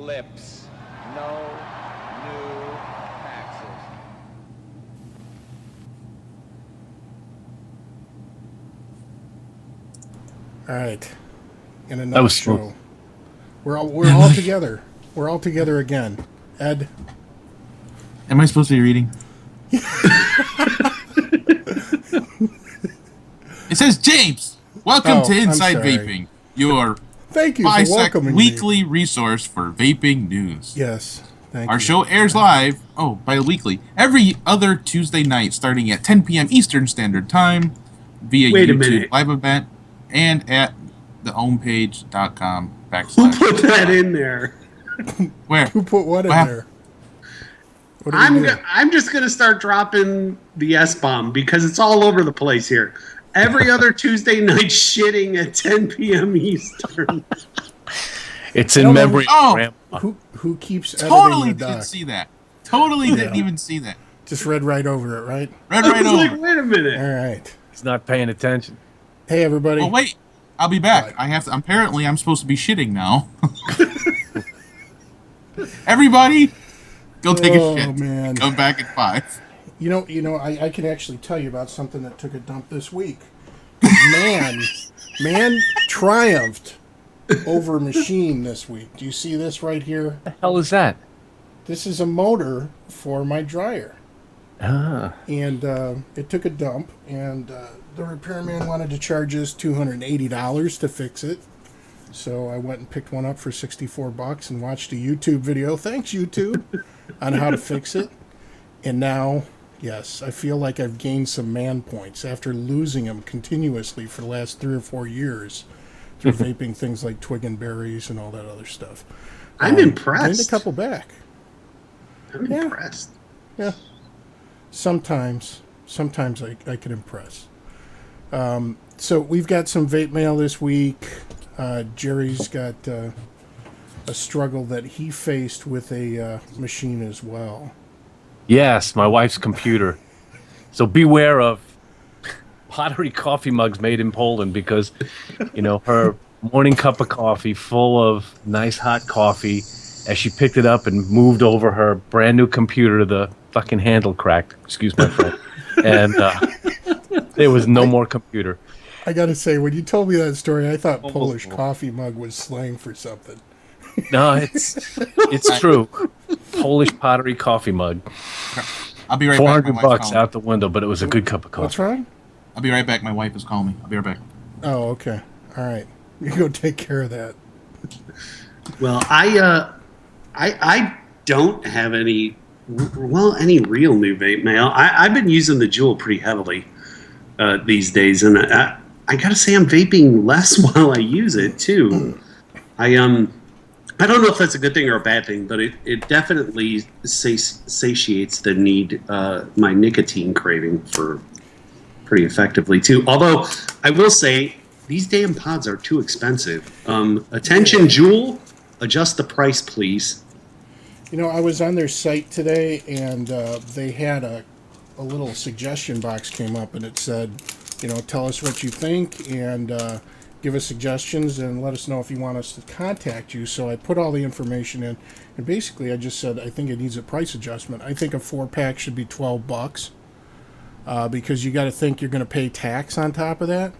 lips. No new taxes. All right. In That another was show. smooth. We're all together. We're all together again. Ed. Am I supposed to be reading? It says, James, welcome to Inside Vaping, your Thank you for 5-second welcoming weekly me. resource for vaping news. Yes, thank you. Our show airs live, bi-weekly, every other Tuesday night starting at 10 p.m. Eastern Standard Time via YouTube live event and at thehomepage.com/. Who put that in there? Where? Who put what in there? What I'm just going to start dropping the S-bomb because it's all over the place here. Every other Tuesday night shitting at 10 p.m. Eastern. It's in memory. Who keeps totally editing the didn't see that. Totally didn't even see that. Just read right over it, right? Read right over. Like, wait a minute. All right. He's not paying attention. Hey, everybody. Oh wait, I'll be back. I have to. Apparently, I'm supposed to be shitting now. Everybody, go take a shit. Man. Come back at 5. You know, I can actually tell you about something that took a dump this week. Man triumphed over machine this week. Do you see this right here? The hell is that? This is a motor for my dryer. Ah. And it took a dump, and the repairman wanted to charge us $280 to fix it. So I went and picked one up for $64 and watched a YouTube video. Thanks, YouTube, on how to fix it. And now, yes, I feel like I've gained some man points after losing them continuously for the last 3 or 4 years through vaping things like twig and berries and all that other stuff. I'm impressed. Gained a couple back. I'm impressed. Yeah. Sometimes I can impress. So we've got some vape mail this week. Jerry's got a struggle that he faced with a machine as well. Yes, my wife's computer. So beware of pottery coffee mugs made in Poland because, her morning cup of coffee full of nice hot coffee, as she picked it up and moved over her brand new computer, the fucking handle cracked. Excuse my friend. And there was no more computer. I got to say, when you told me that story, I thought Polish coffee mug was slang for something. No, it's true. Polish pottery coffee mug. I'll be right back. $400 out the window, but it was a good cup of coffee. What's wrong? I'll be right back. My wife is calling me. I'll be right back. Oh, okay. All right. You go take care of that. Well, I don't have any real new vape mail. I've been using the Juul pretty heavily these days, and I gotta say I'm vaping less while I use it too. I don't know if that's a good thing or a bad thing, but it definitely satiates the need, my nicotine craving for pretty effectively too. Although I will say these damn pods are too expensive. Attention, Juul, adjust the price, please. I was on their site today, and they had a little suggestion box came up, and it said, tell us what you think and give us suggestions and let us know if you want us to contact you. So I put all the information in, and basically I just said I think it needs a price adjustment. I think a 4-pack should be $12 because you got to think you're going to pay tax on top of that.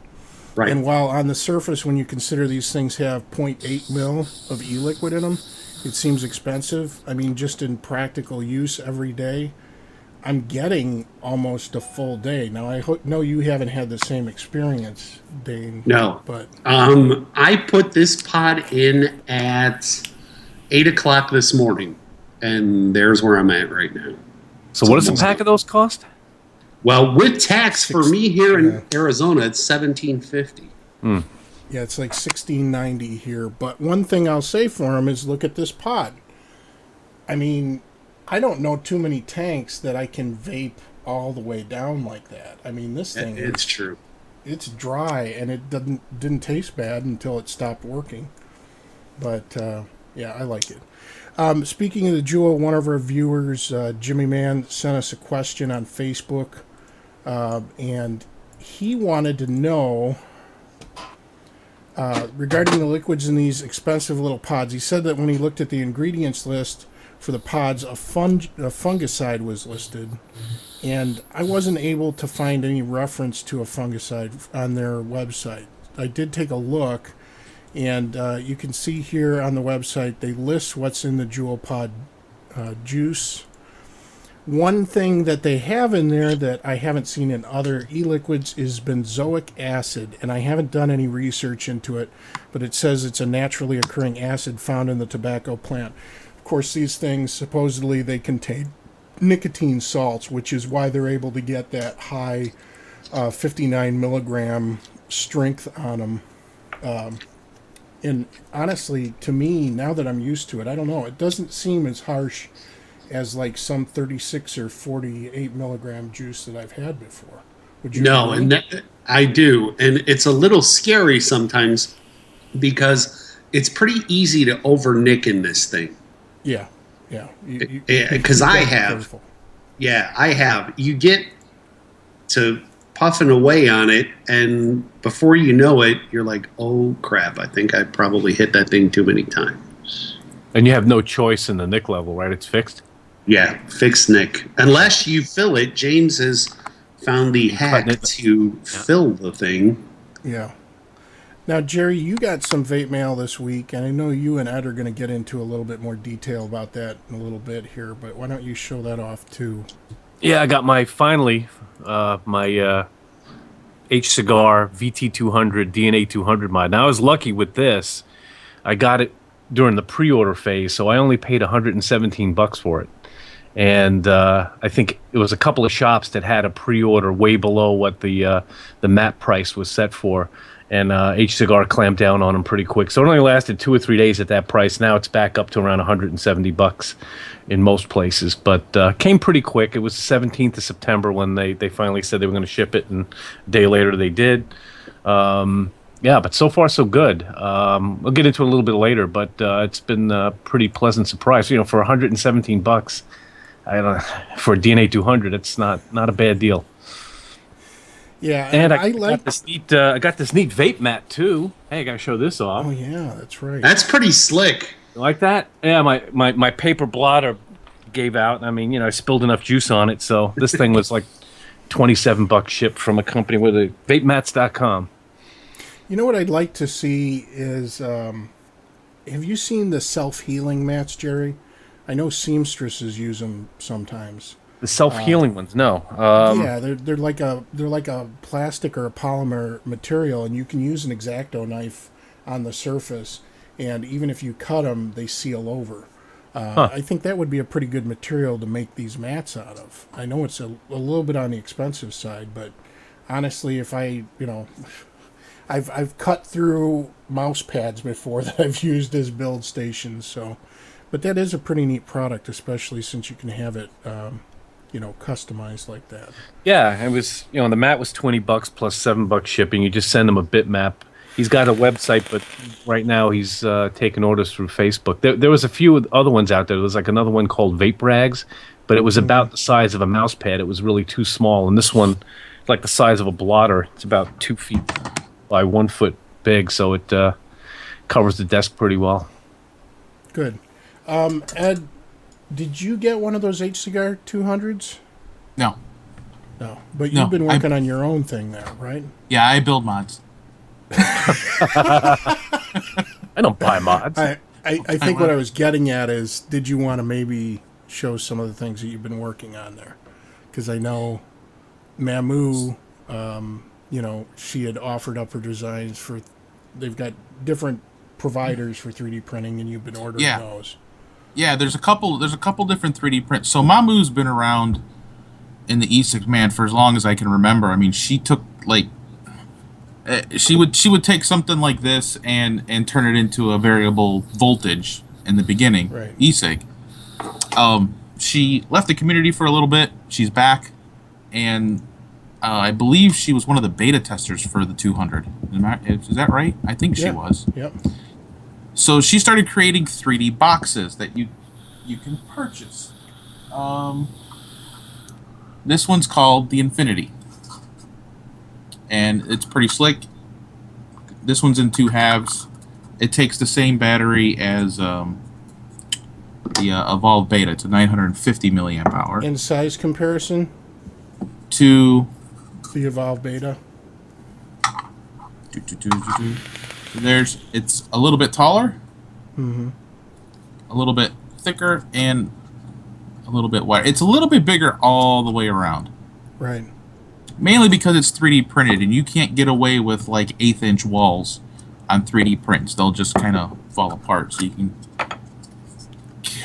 Right. And while on the surface, when you consider these things have 0.8 mil of e-liquid in them, it seems expensive. I mean, just in practical use every day, I'm getting almost a full day. Now, I know you haven't had the same experience, Dane. No. But I put this pod in at 8 o'clock this morning, and there's where I'm at right now. So what does a pack of those cost? Well, with tax for me here in Arizona, it's $17.50. Yeah, it's like $16.90 here. But one thing I'll say for them is look at this pod. I mean, I don't know too many tanks that I can vape all the way down like that. I mean, this thing it's true. It's dry, and it didn't taste bad until it stopped working. But yeah, I like it. Speaking of the Juul, one of our viewers, Jimmy Man, sent us a question on Facebook, and he wanted to know Regarding the liquids in these expensive little pods, he said that when he looked at the ingredients list for the pods, a fungicide was listed, and I wasn't able to find any reference to a fungicide on their website. I did take a look, and you can see here on the website they list what's in the Juul pod juice. One thing that they have in there that I haven't seen in other e-liquids is benzoic acid, and I haven't done any research into it, but it says it's a naturally occurring acid found in the tobacco plant. Of course, these things, supposedly, they contain nicotine salts, which is why they're able to get that high 59 milligram strength on them. And honestly, to me, now that I'm used to it, I don't know, it doesn't seem as harsh as like some 36 or 48 milligram juice that I've had before. Would you agree? And I do. And it's a little scary sometimes because it's pretty easy to over nick in this thing. Yeah. Because I have. Careful. Yeah, I have. You get to puffing away on it, and before you know it, you're like, oh crap, I think I probably hit that thing too many times. And you have no choice in the nick level, right? It's fixed? Yeah, fixed nick. Unless you fill it. James has found the hack to fill the thing. Yeah. Now, Jerry, you got some vape mail this week, and I know you and Ed are going to get into a little bit more detail about that in a little bit here, but why don't you show that off too? Yeah, I got my HCigar VT200 DNA 200 mod. Now, I was lucky with this. I got it during the pre-order phase, so I only paid $117 for it. And I think it was a couple of shops that had a pre-order way below what the MAP price was set for. And HCigar clamped down on them pretty quick. So it only lasted 2 or 3 days at that price. Now it's back up to around $170 in most places. But came pretty quick. It was the 17th of September when they finally said they were going to ship it. And a day later they did. Yeah, but so far so good. We'll get into it a little bit later. But it's been a pretty pleasant surprise. You know, for $117, for a DNA 200, it's not a bad deal. Yeah, and I got this neat vape mat too. Hey, I gotta show this off. Oh yeah, that's right. That's pretty slick. You like that? Yeah, my paper blotter gave out. I mean, I spilled enough juice on it, so this thing was like $27 shipped from a company with a vapemats.com. You know what I'd like to see is, have you seen the self-healing mats, Jerry? I know seamstresses use them sometimes. The self-healing ones, no. Yeah, they're like a plastic or a polymer material, and you can use an X-Acto knife on the surface, and even if you cut them, they seal over. I think that would be a pretty good material to make these mats out of. I know it's a little bit on the expensive side, but honestly, if I've cut through mouse pads before that I've used as build stations, so. But that is a pretty neat product, especially since you can have it, customized like that. Yeah, it was, the mat was $20 plus $7 shipping. You just send him a bitmap. He's got a website, but right now he's taking orders through Facebook. There was a few other ones out there. There was like another one called Vape Rags, but it was about the size of a mouse pad. It was really too small. And this one, like the size of a blotter, it's about 2 feet by 1 foot big, so it covers the desk pretty well. Good. Ed, did you get one of those HCigar 200s? No. No, but you've been working on your own thing there, right? Yeah, I build mods. I don't buy mods. I think what I was getting at is, did you want to maybe show some of the things that you've been working on there? Because I know Mamu, she had offered up her designs for, they've got different providers for 3D printing, and you've been ordering those. Yeah, there's a couple different 3D prints. So Mamu's been around in the e-cig for as long as I can remember. I mean, she took she would take something like this and turn it into a variable voltage in the beginning, right. e-cig. She left the community for a little bit. She's back, and I believe she was one of the beta testers for the 200. Is that right? I think she was. Yep. So she started creating 3D boxes that you can purchase. This one's called the Infinity, and it's pretty slick. This one's in 2 halves. It takes the same battery as the Evolve Beta. It's a 950 milliamp hour. In size comparison To the Evolve Beta. It's a little bit taller, Mm-hmm. a little bit thicker, and a little bit wider. It's a little bit bigger all the way around. Right. Mainly because it's 3D printed, and you can't get away with like 1/8-inch walls on 3D prints. They'll just kind of fall apart. So you can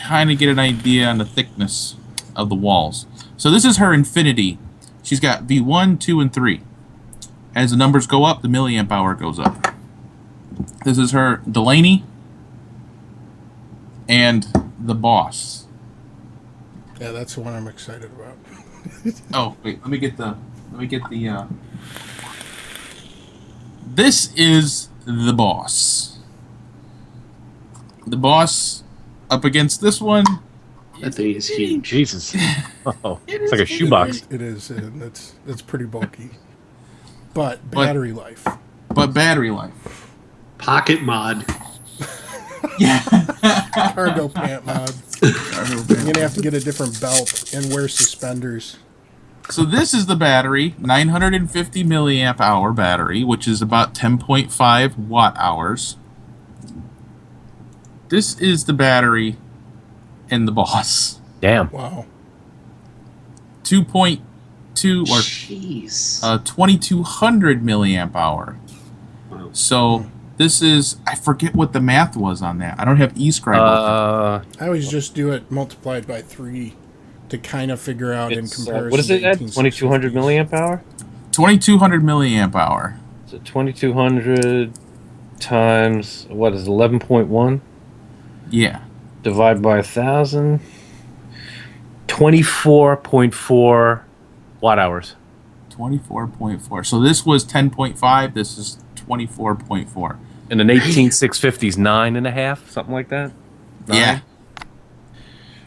kind of get an idea on the thickness of the walls. So this is her Infinity. She's got V1, 2, and 3. As the numbers go up, the milliamp hour goes up. This is her Delaney and the Boss. Yeah, that's the one I'm excited about. Oh wait, let me get the. This is the Boss. The Boss up against this one. That thing is huge. Jesus. Oh, it's like a shoebox. It is, and it's pretty bulky. But battery life. But battery life. Pocket mod. Yeah. Cargo pant mod. You're going to have to get a different belt and wear suspenders. So this is the battery, 950 milliamp hour battery, which is about 10.5 watt hours. This is the battery in the Boss. Damn. Wow. 2.2 or Jeez. 2200 milliamp hour. Wow. So this is, I forget what the math was on that. I don't have eScribe open. I always just do it multiplied by 3 to kind of figure out in comparison. What is it to at? 2200 milliamp hour? 2200 milliamp hour. So 2200 times, what is it, 11.1? Yeah. Divide by 1,000. 24.4 watt hours. 24.4. So this was 10.5. This is 24.4. And an 18650's 9.5, something like that. 9? Yeah.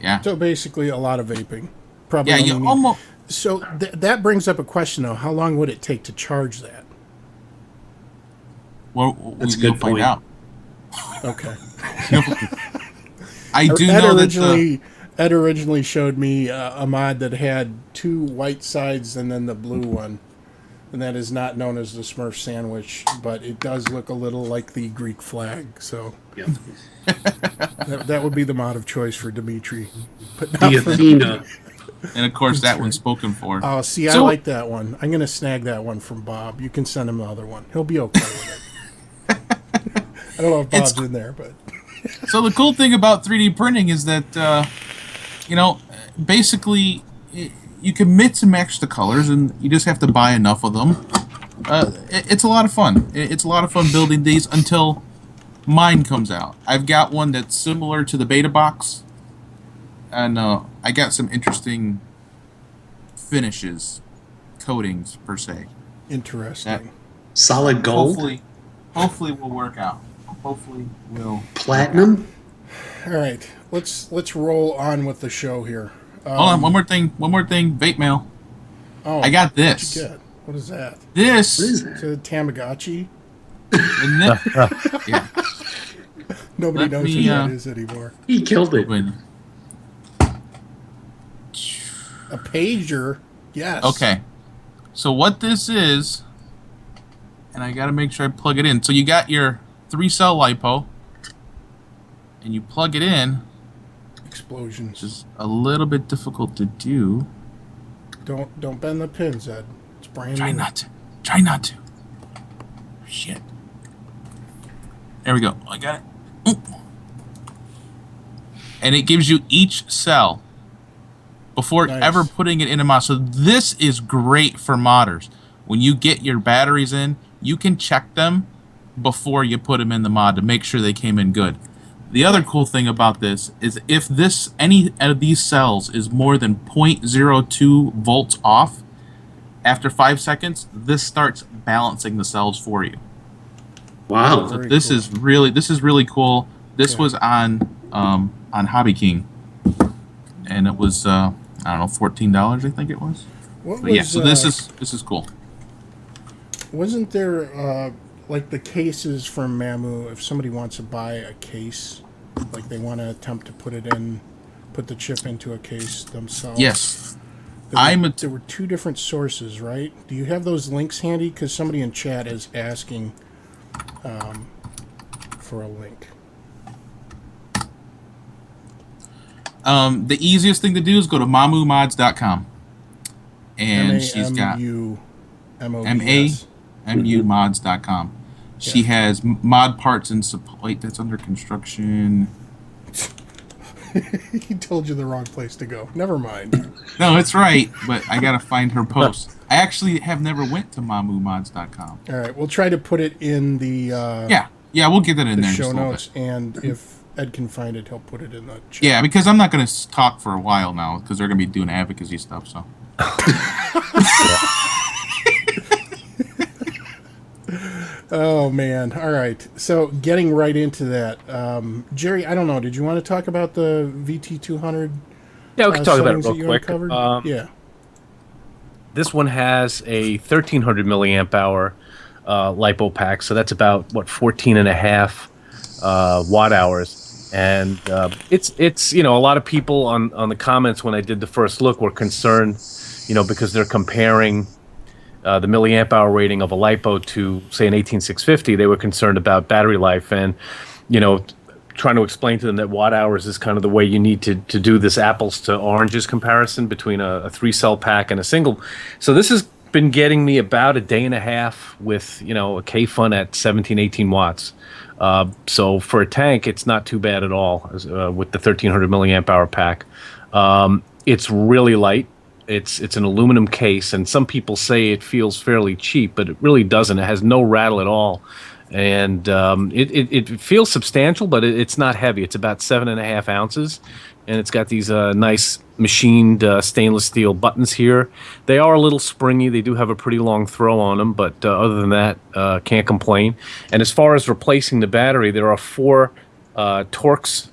Yeah. So basically a lot of vaping. Probably Yeah, only you need- almost. So that brings up a question, though. How long would it take to charge that? Well, That's a you'll good find point. out. Okay. I do Ed know that Ed originally showed me a mod that had 2 white sides and then the blue one. And that is not known as the Smurf sandwich, but it does look a little like the Greek flag. So Yep. that would be the mod of choice for Dimitri. But not The for Athena. and of course that one's spoken for. Oh, see, I So- like that one. I'm going to snag that one from Bob. You can send him the other one. He'll be okay with it. I don't know if Bob's in there, but... So the cool thing about 3D printing is that, basically you can mix and match the colors, and you just have to buy enough of them. It's a lot of fun. It's a lot of fun building these until mine comes out. I've got one that's similar to the Beta Box, and I got some interesting finishes, coatings per se. Interesting. Solid gold. Hopefully will work out. Hopefully will. Platinum. All right, let's roll on with the show here. Hold on, one more thing. Vape mail. Oh, I got what'd this. you get? What is that? This. What is Is that? it a Tamagotchi? And yeah. Nobody Let knows me, who that is anymore. He killed it. Wait. A pager? Yes. Okay. So what this is, and I got to make sure I plug it in. So you got your 3-cell lipo, and you plug it in, Explosions. which is a little bit difficult to do. Don't bend the pins, Ed. It's brand Try new. not to. Try not to. Shit. There we go. I got it. Ooh. And it gives you each cell before Nice. ever putting it in a mod. So this is great for modders. When you get your batteries in, you can check them before you put them in the mod to make sure they came in good. The other cool thing about this is if any of these cells is more than 0.02 volts off, after 5 seconds, this starts balancing the cells for you. Wow. So Very this cool. is really cool. This was on Hobby King, and it was I don't know, $14 I think it was. What But yeah, was, so this is cool. Wasn't there like the cases from Mamu, if somebody wants to buy a case, like they want to attempt to put the chip into a case themselves. Yes. There were two different sources, right? Do you have those links handy? Because somebody in chat is asking for a link. The easiest thing to do is go to mamumods.com. And she's got mamumods.com. She has mod parts and supply. Wait, that's under construction. He told you the wrong place to go. Never mind. No, it's right, but I gotta find her post. I actually have never went to mamumods.com. All right, we'll try to put it in the yeah, we'll get that in the there. show in notes, and if Ed can find it, he'll put it in the chat. Yeah, because I'm not gonna talk for a while now because they're gonna be doing advocacy stuff. So. Oh man! All right, so getting right into that, Jerry. I don't know. Did you want to talk about the VT200? Yeah, we can talk about it real quick. Yeah. This one has a 1300 milliamp hour lipo pack, so that's about 14 and a half watt hours. And it's a lot of people on the comments when I did the first look were concerned, because they're comparing the milliamp hour rating of a lipo to, say, an 18650. They were concerned about battery life, and trying to explain to them that watt hours is kind of the way you need to do this apples to oranges comparison between a 3-cell pack and a single. So this has been getting me about a day and a half with a K-Fun at 17, 18 watts. So for a tank, it's not too bad at all with the 1300 milliamp hour pack. It's really light. It's an aluminum case, and some people say it feels fairly cheap, but it really doesn't. It has no rattle at all, and it feels substantial, but it's not heavy. It's about 7.5 ounces, and it's got these nice machined stainless steel buttons here. They are a little springy. They do have a pretty long throw on them, but other than that, can't complain. And as far as replacing the battery, there are 4 Torx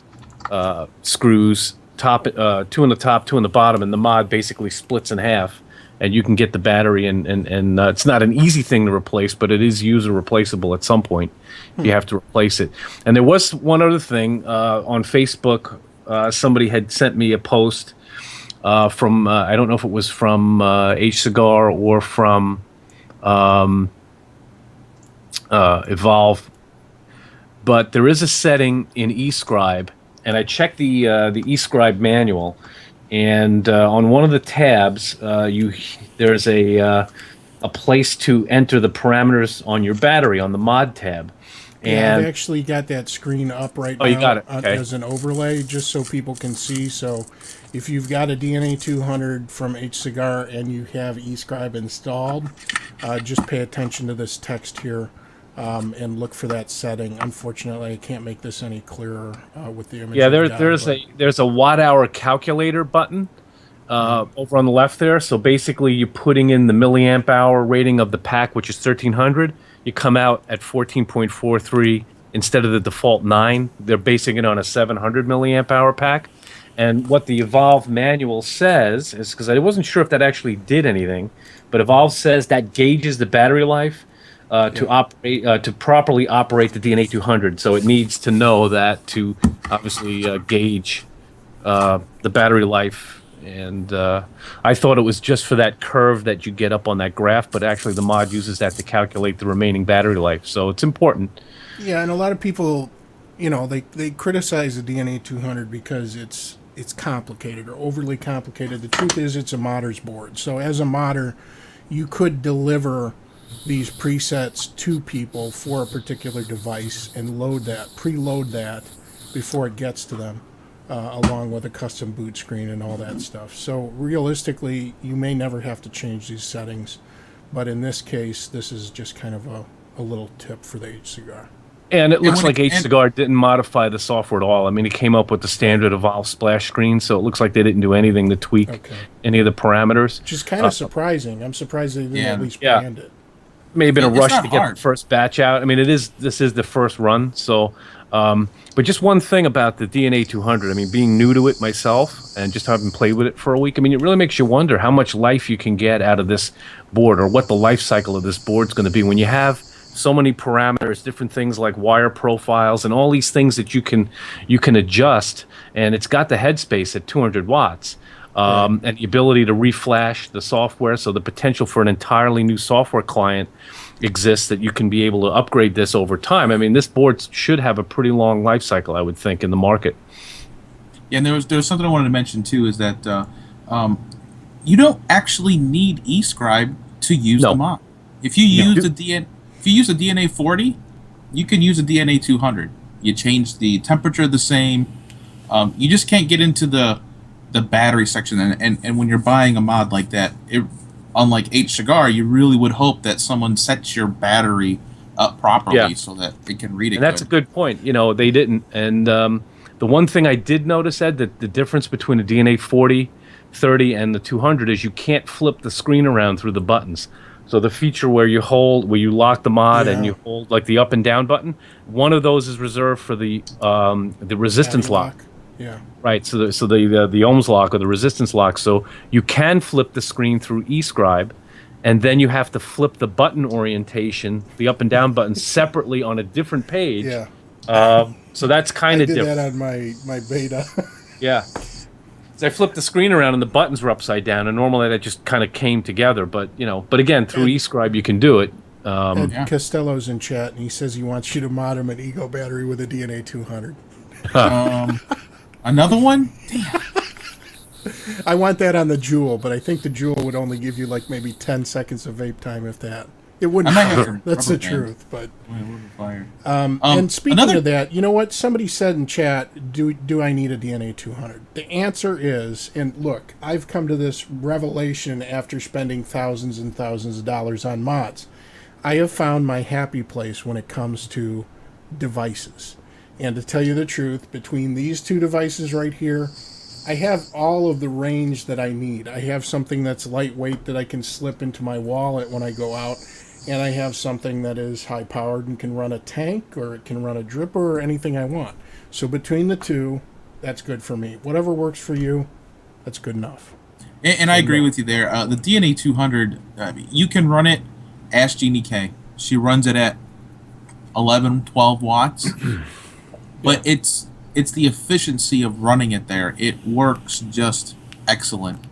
screws. 2 on the top, 2 on the bottom, and the mod basically splits in half, and you can get the battery, and it's not an easy thing to replace, but it is user replaceable at some point. You have to replace it. And there was one other thing on Facebook. Somebody had sent me a post from I don't know if it was from HCigar or from Evolve, but there is a setting in eScribe. And I checked the eScribe manual, and on one of the tabs, there's a place to enter the parameters on your battery on the mod tab. And I've actually got that screen up right now. You got it. Okay. As an overlay, just so people can see. So if you've got a DNA 200 from HCigar and you have eScribe installed, just pay attention to this text here. And look for that setting. Unfortunately, I can't make this any clearer with the image. Yeah, there's a watt hour calculator button over on the left there. So basically, you're putting in the milliamp hour rating of the pack, which is 1300. You come out at 14.43 instead of the default 9. They're basing it on a 700 milliamp hour pack. And what the Evolve manual says is, because I wasn't sure if that actually did anything, but Evolve says that gauges the battery life. To properly operate the DNA 200, so it needs to know that to obviously gauge the battery life. And I thought it was just for that curve that you get up on that graph, but actually the mod uses that to calculate the remaining battery life. So it's important. Yeah, and a lot of people, they criticize the DNA 200 because it's complicated or overly complicated. The truth is, it's a modder's board. So as a modder, you could deliver these presets to people for a particular device and preload that before it gets to them, along with a custom boot screen and all that stuff. So realistically, you may never have to change these settings, but in this case, this is just kind of a little tip for the HCigar. And it looks like HCigar didn't modify the software at all. I mean, it came up with the standard Evolve splash screen, so it looks like they didn't do anything to tweak any of the parameters. Which is kind of surprising. I'm surprised they didn't at least brand it. May have been a rush to get the first batch out. I mean, this is the first run, so but just one thing about the DNA 200. I mean, being new to it myself and just having played with it for a week, I mean, it really makes you wonder how much life you can get out of this board, or what the life cycle of this board is going to be when you have so many parameters, different things like wire profiles and all these things that you can adjust. And it's got the headspace at 200 watts. And the ability to reflash the software, so the potential for an entirely new software client exists that you can be able to upgrade this over time. I mean, this board should have a pretty long life cycle, I would think, in the market. Yeah, and there was something I wanted to mention too, is that you don't actually need eScribe to use the mod. If you use a DNA 40, you can use a DNA 200. You change the temperature the same. You just can't get into the battery section, and when you're buying a mod like that, unlike HCigar, you really would hope that someone sets your battery up properly so that it can read it. And that's a good point. You know, they didn't. And the one thing I did notice, Ed, that the difference between a DNA 40, 30, and the 200 is you can't flip the screen around through the buttons. So the feature where you lock the mod and you hold like the up and down button, one of those is reserved for the resistance lock. Yeah. Right. So the ohms lock or the resistance lock. So you can flip the screen through eScribe, and then you have to flip the button orientation, the up and down button, separately on a different page. Yeah. So that's kind of different. I did that on my beta. Yeah. So I flipped the screen around and the buttons were upside down, and normally that just kind of came together. But again, through eScribe you can do it. Ed Costello's in chat, and he says he wants you to mod him an Ego battery with a DNA 200. Another one? Damn. I want that on the Juul, but I think the Juul would only give you like maybe 10 seconds of vape time, if that. It wouldn't. That's the truth. But and speaking of that, you know what? Somebody said in chat, "Do I need a DNA 200?" The answer is, and look, I've come to this revelation after spending thousands and thousands of dollars on mods. I have found my happy place when it comes to devices. And to tell you the truth, between these two devices right here, I have all of the range that I need. I have something that's lightweight that I can slip into my wallet when I go out, and I have something that is high-powered and can run a tank, or it can run a dripper, or anything I want. So between the two, that's good for me. Whatever works for you, that's good enough. And I agree with you there. The DNA 200, you can run it. Ask Jeannie K. She runs it at 11, 12 watts. But it's the efficiency of running it there. It works just excellent.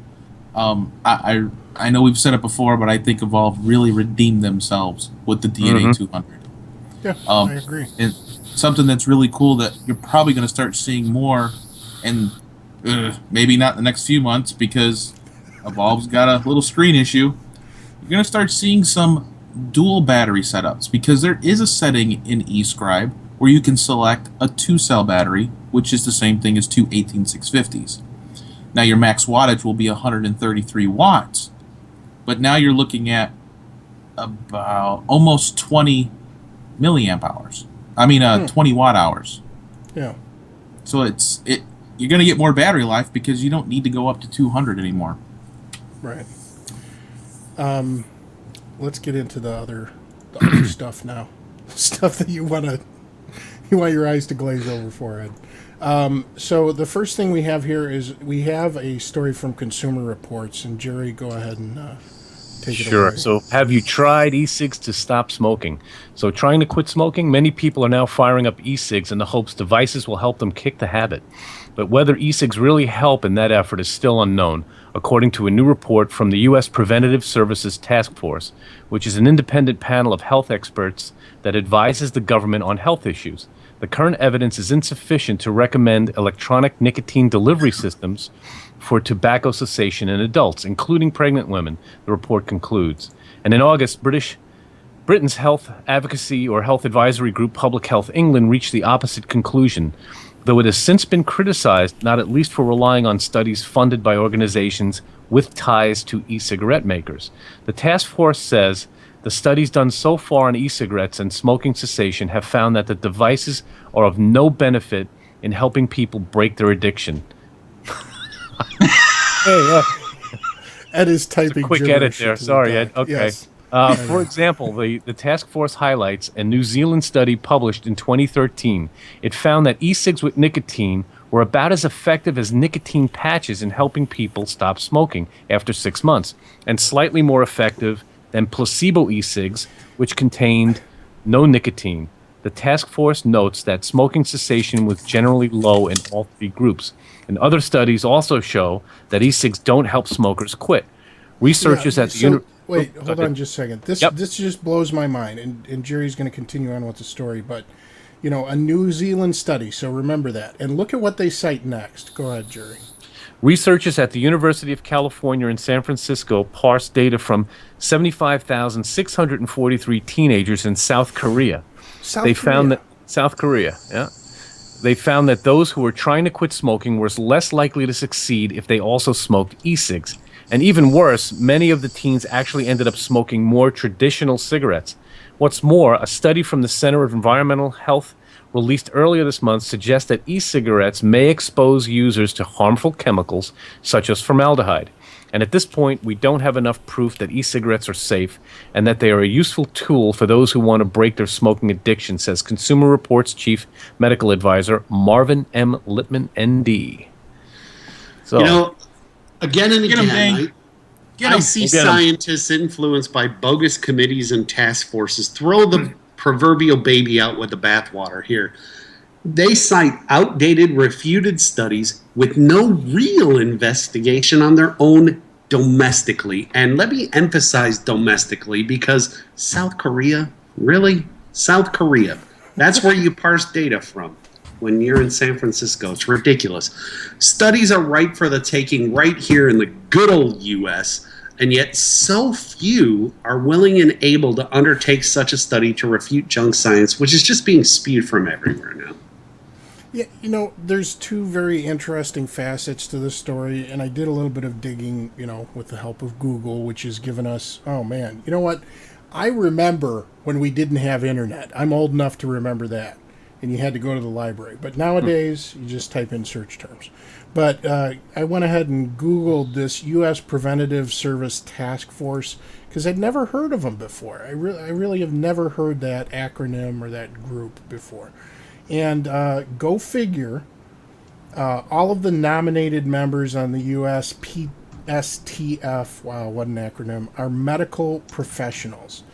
I know we've said it before, but I think Evolve really redeemed themselves with the DNA 200. Yeah, I agree. And something that's really cool that you're probably going to start seeing more, and maybe not in the next few months because Evolve's got a little screen issue. You're going to start seeing some dual battery setups, because there is a setting in eScribe where you can select a 2-cell battery, which is the same thing as two 18650s. Now your max wattage will be 133 watts, but now you're looking at about almost 20 milliamp hours. 20 watt hours. Yeah. So you're going to get more battery life because you don't need to go up to 200 anymore. Right. Let's get into the other stuff now. Stuff that you want your eyes to glaze over for, Ed. So the first thing we have here is we have a story from Consumer Reports, and Jerry, go ahead and take it away. Sure. So have you tried e-cigs to stop smoking? So trying to quit smoking, many people are now firing up e-cigs in the hopes devices will help them kick the habit. But whether e-cigs really help in that effort is still unknown, according to a new report from the U.S. Preventive Services Task Force, which is an independent panel of health experts that advises the government on health issues. The current evidence is insufficient to recommend electronic nicotine delivery systems for tobacco cessation in adults, including pregnant women, the report concludes. And in August, Britain's health advocacy or health advisory group Public Health England reached the opposite conclusion, though it has since been criticized, not at least for relying on studies funded by organizations with ties to e-cigarette makers. The task force says the studies done so far on e-cigarettes and smoking cessation have found that the devices are of no benefit in helping people break their addiction. Ed is typing. Quick edit there. Sorry, Ed. Okay. Yes. For example, the task force highlights a New Zealand study published in 2013. It found that e-cigs with nicotine were about as effective as nicotine patches in helping people stop smoking after 6 months, and slightly more effective than placebo e-cigs, which contained no nicotine. The task force notes that smoking cessation was generally low in all three groups. And other studies also show that e-cigs don't help smokers quit. Researchers at the Wait, hold on just a second. This Yep. this just blows my mind, and Jerry's going to continue on with the story, but a New Zealand study, so remember that. And look at what they cite next. Go ahead, Jerry. Researchers at the University of California in San Francisco parsed data from 75,643 teenagers in South Korea. Found that South Korea, yeah. They found that those who were trying to quit smoking were less likely to succeed if they also smoked e-cigs. And even worse, many of the teens actually ended up smoking more traditional cigarettes. What's more, a study from the Center of Environmental Health released earlier this month suggests that e-cigarettes may expose users to harmful chemicals such as formaldehyde. And at this point, we don't have enough proof that e-cigarettes are safe and that they are a useful tool for those who want to break their smoking addiction, says Consumer Reports Chief Medical Advisor Marvin M. Littman, ND. So, again and again, I see We'll get 'em. scientists influenced by bogus committees and task forces throw the proverbial baby out with the bathwater here. They cite outdated, refuted studies with no real investigation on their own domestically. And let me emphasize domestically, because South Korea, really? South Korea. That's where you parse data from when you're in San Francisco. It's ridiculous. Studies are ripe for the taking right here in the good old U.S., and yet so few are willing and able to undertake such a study to refute junk science, which is just being spewed from everywhere now. Yeah, there's two very interesting facets to this story, and I did a little bit of digging, with the help of Google, which has given us, oh man, you know what? I remember when we didn't have internet. I'm old enough to remember that, and you had to go to the library. But nowadays, you just type in search terms. But I went ahead and Googled this U.S. Preventive Service Task Force, because I'd never heard of them before. I really have never heard that acronym or that group before. And go figure, all of the nominated members on the U.S. PSTF, wow, what an acronym, are medical professionals.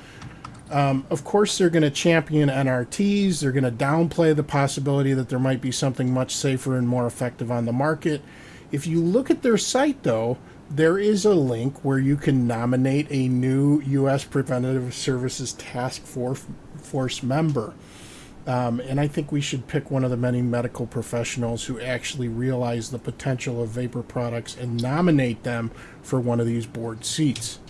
Of course, they're going to champion NRTs. They're going to downplay the possibility that there might be something much safer and more effective on the market. If you look at their site, though, there is a link where you can nominate a new U.S. Preventive Services Task Force member. And I think we should pick one of the many medical professionals who actually realize the potential of vapor products and nominate them for one of these board seats.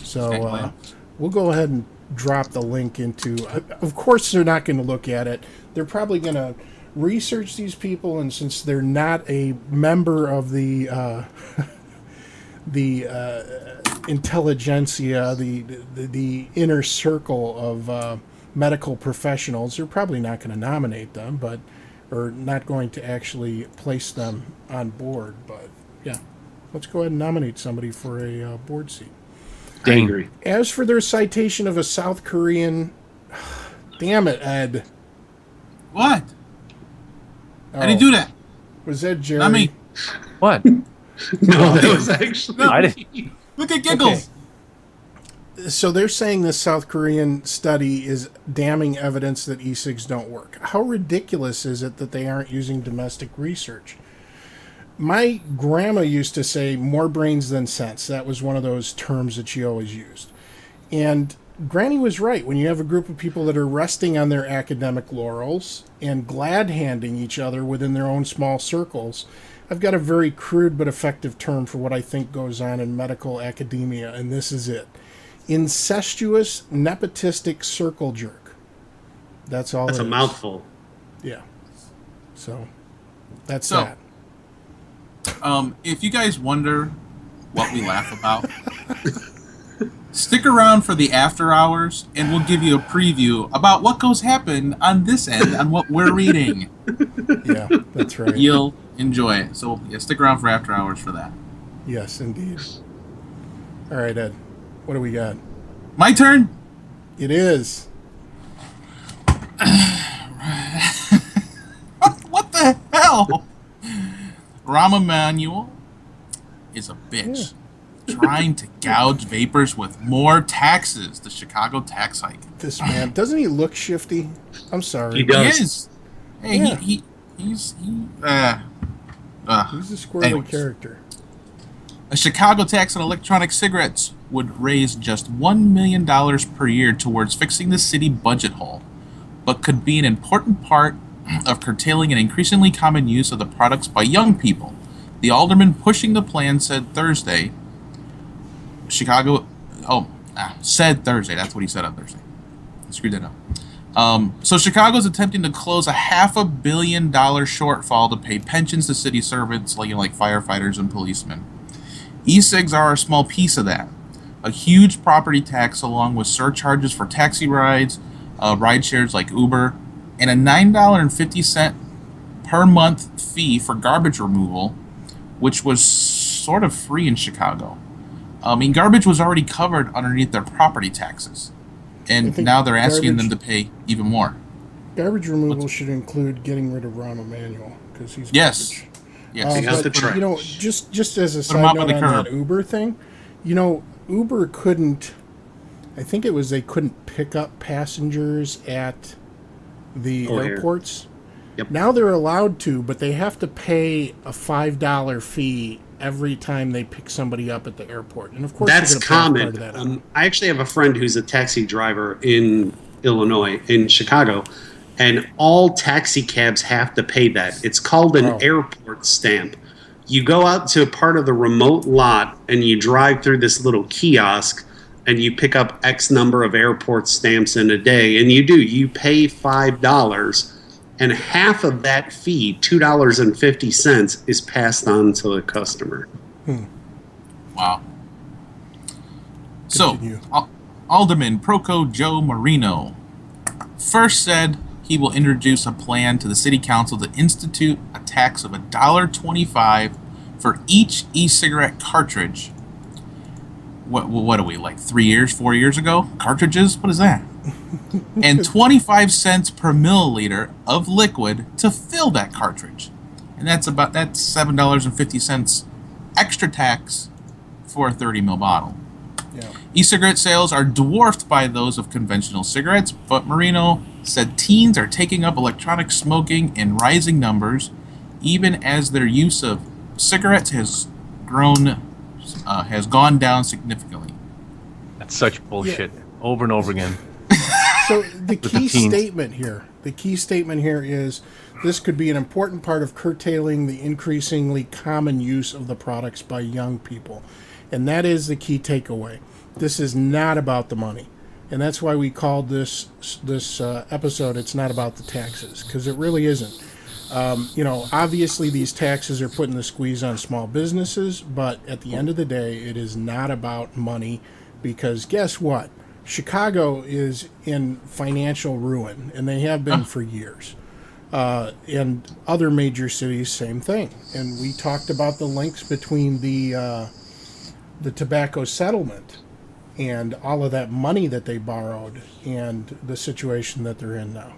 So we'll go ahead and drop the link into... Of course, they're not going to look at it. They're probably going to research these people, and since they're not a member of the intelligentsia, the inner circle of medical professionals, they're probably not going to nominate them, or not going to actually place them on board. But yeah, let's go ahead and nominate somebody for a board seat. I agree. As for their citation of a South Korean, damn it, Ed. What? Oh, I didn't do that. Was that Jerry? Not me. what? No, that was actually... No. I didn't. Look at Giggles. Okay. So they're saying this South Korean study is damning evidence that e-cigs don't work. How ridiculous is it that they aren't using domestic research? My grandma used to say more brains than sense. That was one of those terms that she always used. And Granny was right. When you have a group of people that are resting on their academic laurels and glad-handing each other within their own small circles, I've got a very crude but effective term for what I think goes on in medical academia, and this is it. Incestuous, nepotistic circle jerk. That's all. That's a mouthful. Yeah. So, that's that. If you guys wonder what we laugh about, stick around for the after hours, and we'll give you a preview about what goes happen on this end on what we're reading. Yeah, that's right. You'll enjoy it. So yeah, stick around for after hours for that. Yes, indeed. All right, Ed. What do we got? My turn. It is. What the hell? Rahm Emanuel is a bitch trying to gouge vapors with more taxes. The Chicago tax hike. this man. Doesn't he look shifty? I'm sorry. He He does. is. Hey, Yeah. he's He's a squirrely anyways. character. A Chicago tax on electronic cigarettes would raise just $1 million per year towards fixing the city budget hole, but could be an important part of curtailing an increasingly common use of the products by young people. The alderman pushing the plan said Thursday. Said Thursday. That's what he said on Thursday. I screwed that up. So Chicago's attempting to close a $500 million shortfall to pay pensions to city servants like firefighters and policemen. E-cigs are a small piece of that. A huge property tax along with surcharges for taxi rides, ride shares like Uber, and a $9.50 per month fee for garbage removal, which was sort of free in Chicago. I mean, garbage was already covered underneath their property taxes, and now they're asking them to pay even more. Garbage removal should include getting rid of Rahm Emanuel because he's Yes. garbage. Yes. They got the But, trash. you know, just as a Put 'em side up on note the on curb. that Uber thing, you know, Uber couldn't. I think it was they couldn't pick up passengers at the Oh, yeah. airports. Yep. Now they're allowed to, but they have to pay a $5 fee every time they pick somebody up at the airport. And of course, That's they're gonna pass common. part of that on. I actually have a friend who's a taxi driver in Illinois, in Chicago, and all taxi cabs have to pay that. It's called an Wow. airport stamp. You go out to a part of the remote lot and you drive through this little kiosk and you pick up X number of airport stamps in a day, and you pay $5. And half of that fee, $2.50, is passed on to the customer. Wow. So, Continue. Alderman Proco Joe Marino first said he will introduce a plan to the city council to institute a tax of $1.25 for each e-cigarette cartridge. What are we, like 4 years ago? Cartridges? What is that? And 25 cents per milliliter of liquid to fill that cartridge. And that's $7.50 extra tax for a 30 ml bottle. Yeah. E-cigarette sales are dwarfed by those of conventional cigarettes, but Marino said teens are taking up electronic smoking in rising numbers, even as their use of cigarettes has gone down significantly. That's such bullshit. Over and over again. So the key the teens. statement here is this could be an important part of curtailing the increasingly common use of the products by young people. And that is the key takeaway. This is not about the money. And that's why we called this episode, It's Not About the Taxes, because it really isn't. Obviously these taxes are putting the squeeze on small businesses, but at the end of the day, it is not about money, because guess what? Chicago is in financial ruin, and they have been for years. And other major cities, same thing. And we talked about the links between the tobacco settlement and all of that money that they borrowed and the situation that they're in now.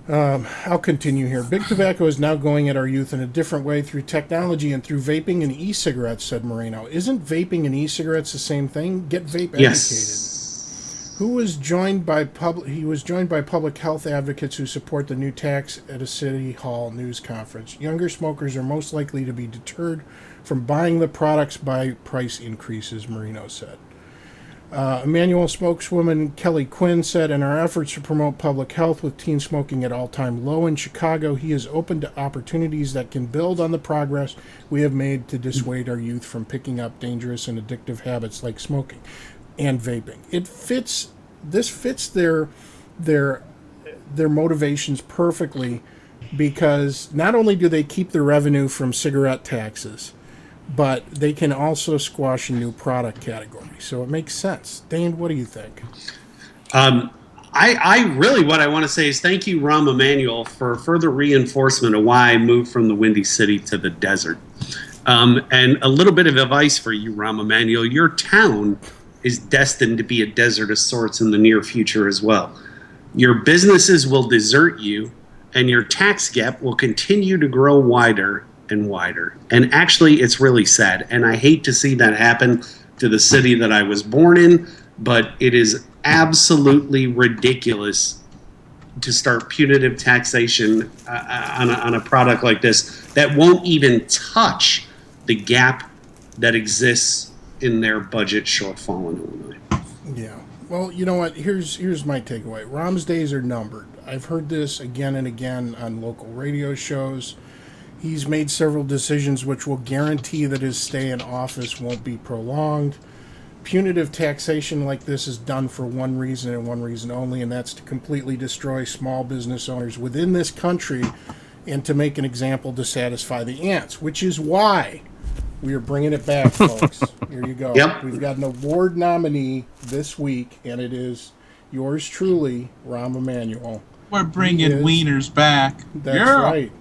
I'll continue here. Big Tobacco is now going at our youth in a different way through technology and through vaping and e-cigarettes, said Moreno. Isn't vaping and e-cigarettes the same thing? Get vape educated. Yes. He was joined by public health advocates who support the new tax at a City Hall news conference. Younger smokers are most likely to be deterred from buying the products by price increases, Marino said. Emmanuel spokeswoman Kelly Quinn said, in our efforts to promote public health with teen smoking at all-time low in Chicago, he is open to opportunities that can build on the progress we have made to dissuade our youth from picking up dangerous and addictive habits like smoking and vaping. This fits their motivations perfectly, because not only do they keep the revenue from cigarette taxes, but they can also squash a new product category. So it makes sense. Dane, what do you think? I really, what I want to say is thank you, Rahm Emanuel, for further reinforcement of why I moved from the Windy City to the desert. And a little bit of advice for you, Rahm Emanuel. Your town is destined to be a desert of sorts in the near future as well. Your businesses will desert you, and your tax gap will continue to grow wider and wider. And actually, it's really sad. And I hate to see that happen to the city that I was born in, but it is absolutely ridiculous to start punitive taxation on a product like this that won't even touch the gap that exists in their budget shortfall in Illinois. Yeah. Well, you know what? Here's my takeaway. Rom's days are numbered. I've heard this again and again on local radio shows. He's made several decisions which will guarantee that his stay in office won't be prolonged. Punitive taxation like this is done for one reason and one reason only, and that's to completely destroy small business owners within this country and to make an example to satisfy the ants, which is why we are bringing it back, folks. Here you go. Yep. We've got an award nominee this week, and it is yours truly, Rahm Emanuel. We're bringing wieners back. That's right.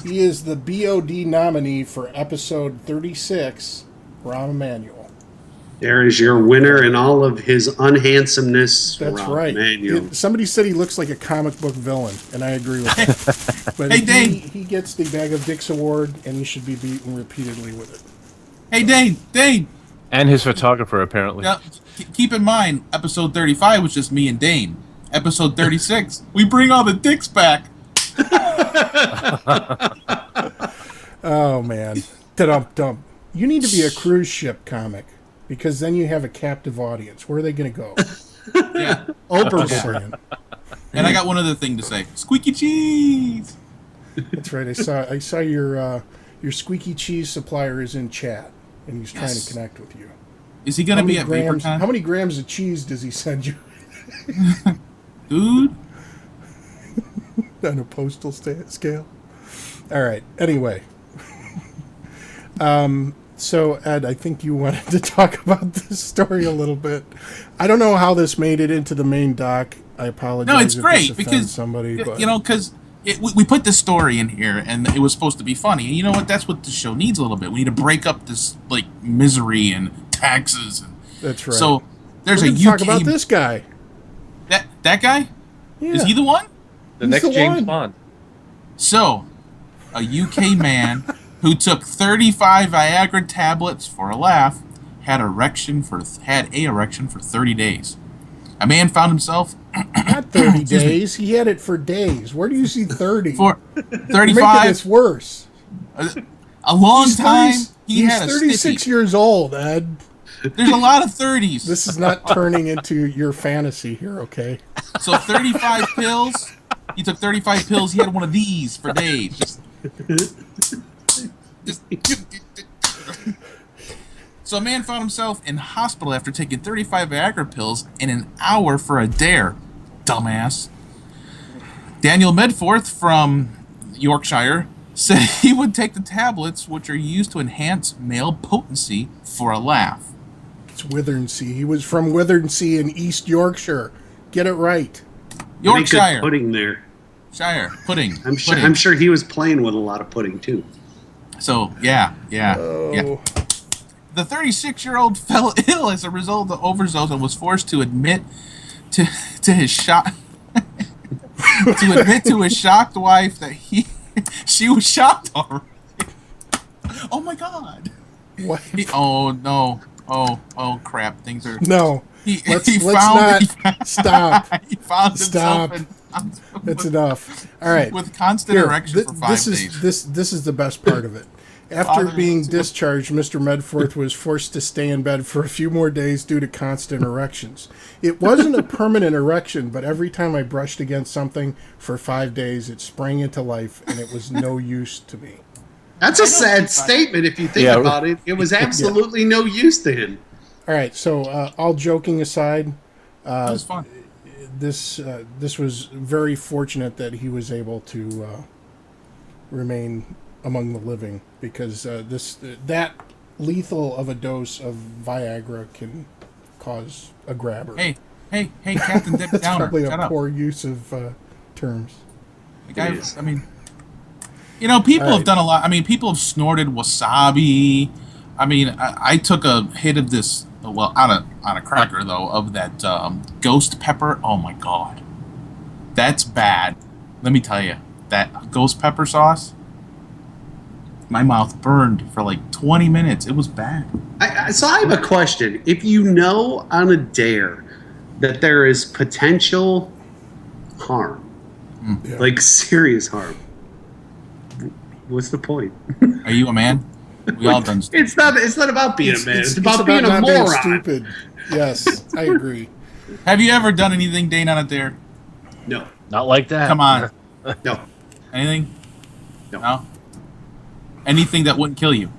He is the BOD nominee for episode 36, Rahm Emanuel. There is your winner in all of his unhandsomeness. That's Rahm right. Emanuel. Somebody said he looks like a comic book villain, and I agree with that. But Hey, Dane. he gets the Bag of Dicks award, and he should be beaten repeatedly with it. Hey, Dane. And his photographer, apparently. Now, keep in mind, episode 35 was just me and Dane. Episode 36, we bring all the dicks back. Oh, man. Da-dum-dum. You need to be a cruise ship comic, because then you have a captive audience. Where are they going to go? Yeah. Oprah. Just saying. And I got one other thing to say. Squeaky cheese. That's right. I saw your squeaky cheese supplier is in chat, and he's trying to connect with you. Is he going to be at VaporCon? How many grams of cheese does he send you? Dude. On a postal scale? All right. Anyway. So, Ed, I think you wanted to talk about this story a little bit. I don't know how this made it into the main doc. I apologize. No, it's if great this because offends somebody, but because we put this story in here and it was supposed to be funny. And you know what? That's what the show needs a little bit. We need to break up this like misery and taxes. And, that's right. So there's We're a gonna UK talk about this guy. That guy. Yeah. Is he the one? The He's next the James one. Bond. So, a UK man who took 35 Viagra tablets for a laugh had a erection for 30 days. A man found himself Not 30 days. He had it for days. Where do you see 30? for You're making 35 this worse. a long He's time. 30 He he's had a 36 stiffy. years old, Ed. There's a lot of 30s. This is not turning into your fantasy here, okay? So 35 pills. He took 35 pills. He had one of these for days. So a man found himself in hospital after taking 35 Viagra pills in an hour for a dare. Dumbass. Daniel Medforth from Yorkshire said he would take the tablets, which are used to enhance male potency, for a laugh. It's Withersea. He was from Withersea in East Yorkshire. Get it right. Make good Yorkshire. pudding there. Pudding. I'm sure. Pudding. I'm sure he was playing with a lot of pudding too. So, yeah. Oh. The 36-year-old fell ill as a result of overdose and was forced to admit to his shocked wife that she was shocked already. Oh my God! What? Oh no! Oh crap! Things are No. Let's not. Stop. He found Stop. himself That's enough. All right. with constant Here, erection for 5 days. This is the best part of it. After Father- being discharged, Mr. Medforth was forced to stay in bed for a few more days due to constant erections. It wasn't a permanent erection, but every time I brushed against something for 5 days, it sprang into life, and it was no use to me. That's a sad statement if you think Yeah. about it. It was absolutely no use to him. All right, so all joking aside, That was fun. this was very fortunate that he was able to remain among the living, because that lethal of a dose of Viagra can cause a grabber. Hey, Captain Debbie That's Downer, probably shut a up. poor use of terms. The guy, It is. I mean, people All have right. done a lot. I mean, people have snorted wasabi. I mean, I took a hit of this, well, on a cracker though, of that ghost pepper. Oh my God, that's bad. Let me tell you, that ghost pepper sauce. My mouth burned for like 20 minutes. It was bad. So I have a question. If you know on a dare that there is potential harm, Yeah. like serious harm. What's the point? Are you a man? We all done. It's not. It's not about being a man. It's about being a not moron. being stupid. Yes, I agree. Have you ever done anything, Dane, on it there? No. Not like that. Come on. No. Anything? No. Anything that wouldn't kill you?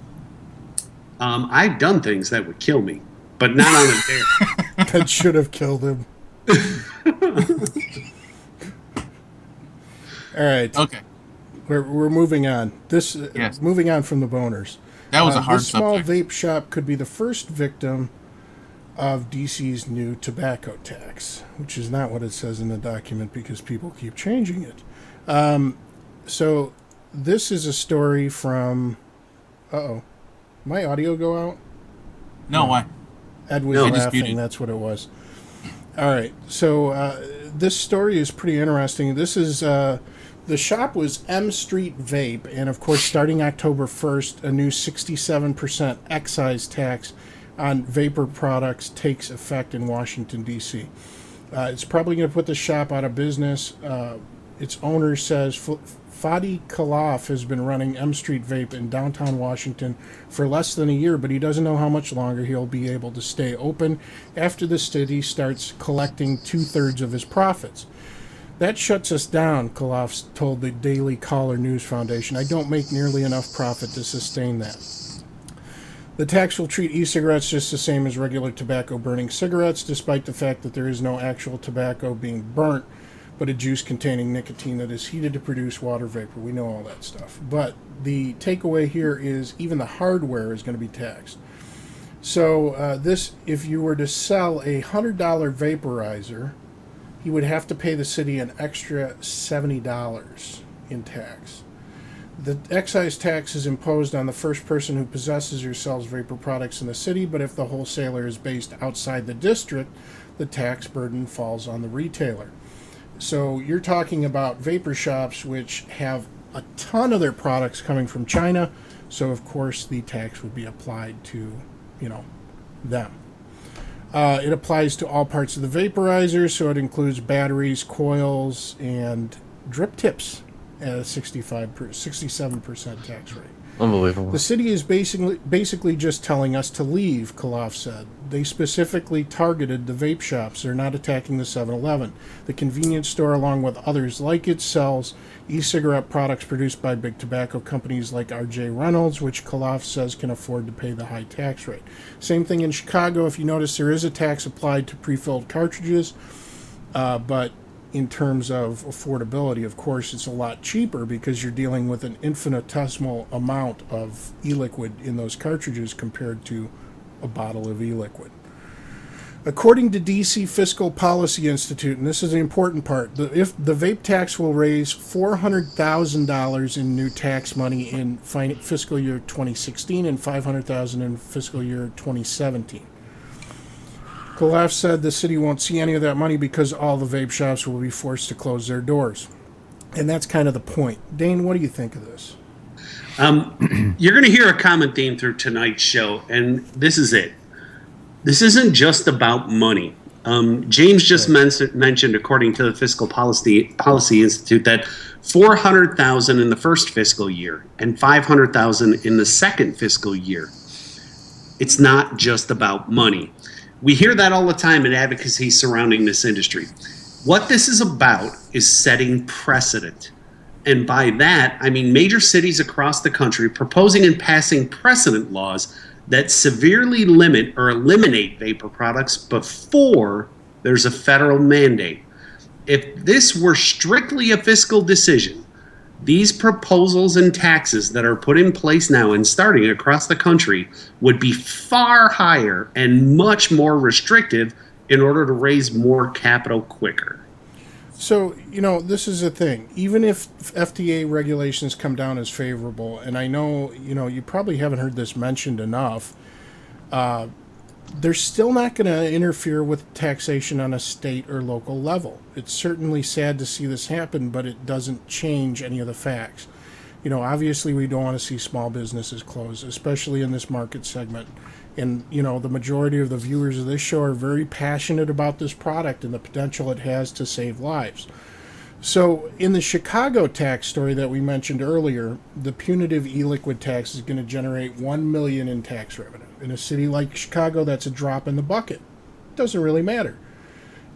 I've done things that would kill me, but not on a dare. That should have killed him. All right. Okay. We're moving on. Yes. Moving on from the boners. That was a hard This small subject. vape shop could be the first victim of DC's new tobacco tax, which is not what it says in the document because people keep changing it. So this is a story from. My audio go out? No, why? Ed was No, I just laughing. muted. That's what it was. All right. So this story is pretty interesting. This is the shop was M Street Vape, and of course, starting October 1st, a new 67% excise tax on vapor products takes effect in Washington D.C. It's probably going to put the shop out of business. Its owner says Fadi Khalaf has been running M Street Vape in downtown Washington for less than a year, but he doesn't know how much longer he'll be able to stay open after the city starts collecting 2/3 of his profits. That shuts us down, Khalaf told the Daily Caller News Foundation. I don't make nearly enough profit to sustain that. The tax will treat e-cigarettes just the same as regular tobacco burning cigarettes, despite the fact that there is no actual tobacco being burnt, but a juice containing nicotine that is heated to produce water vapor. We know all that stuff. But the takeaway here is even the hardware is going to be taxed. So if you were to sell a $100 vaporizer, you would have to pay the city an extra $70 in tax. The excise tax is imposed on the first person who possesses or sells vapor products in the city, but if the wholesaler is based outside the district, the tax burden falls on the retailer. So you're talking about vapor shops which have a ton of their products coming from China, so of course the tax would be applied to, them. It applies to all parts of the vaporizer, so it includes batteries, coils, and drip tips at a 67% tax rate. Unbelievable. The city is basically just telling us to leave, Khalaf said. They specifically targeted the vape shops. They're not attacking the 7-Eleven. The convenience store, along with others like it, sells e-cigarette products produced by big tobacco companies like R.J. Reynolds, which Khalaf says can afford to pay the high tax rate. Same thing in Chicago. If you notice, there is a tax applied to pre-filled cartridges, but in terms of affordability, of course, it's a lot cheaper because you're dealing with an infinitesimal amount of e-liquid in those cartridges compared to a bottle of e-liquid. According to DC Fiscal Policy Institute, and this is the important part, if the vape tax will raise $400,000 in new tax money in fiscal year 2016 and $500,000 in fiscal year 2017. Khalaf said the city won't see any of that money because all the vape shops will be forced to close their doors. And that's kind of the point. Dane, what do you think of this? You're going to hear a common theme through tonight's show, and this is it. This isn't just about money. James just mentioned, according to the Fiscal Policy Institute, that $400,000 in the first fiscal year and $500,000 in the second fiscal year. It's not just about money. We hear that all the time in advocacy surrounding this industry. What this is about is setting precedent. And by that, I mean major cities across the country proposing and passing precedent laws that severely limit or eliminate vapor products before there's a federal mandate. If this were strictly a fiscal decision, these proposals and taxes that are put in place now and starting across the country would be far higher and much more restrictive in order to raise more capital quicker. So, this is the thing. Even if FDA regulations come down as favorable, and I know, you probably haven't heard this mentioned enough, they're still not going to interfere with taxation on a state or local level. It's certainly sad to see this happen, but it doesn't change any of the facts. You know, obviously we don't want to see small businesses close, especially in this market segment. And, you know, the majority of the viewers of this show are very passionate about this product and the potential it has to save lives. So in the Chicago tax story that we mentioned earlier, the punitive e-liquid tax is going to generate $1 million in tax revenue. In a city like Chicago, that's a drop in the bucket. Doesn't really matter.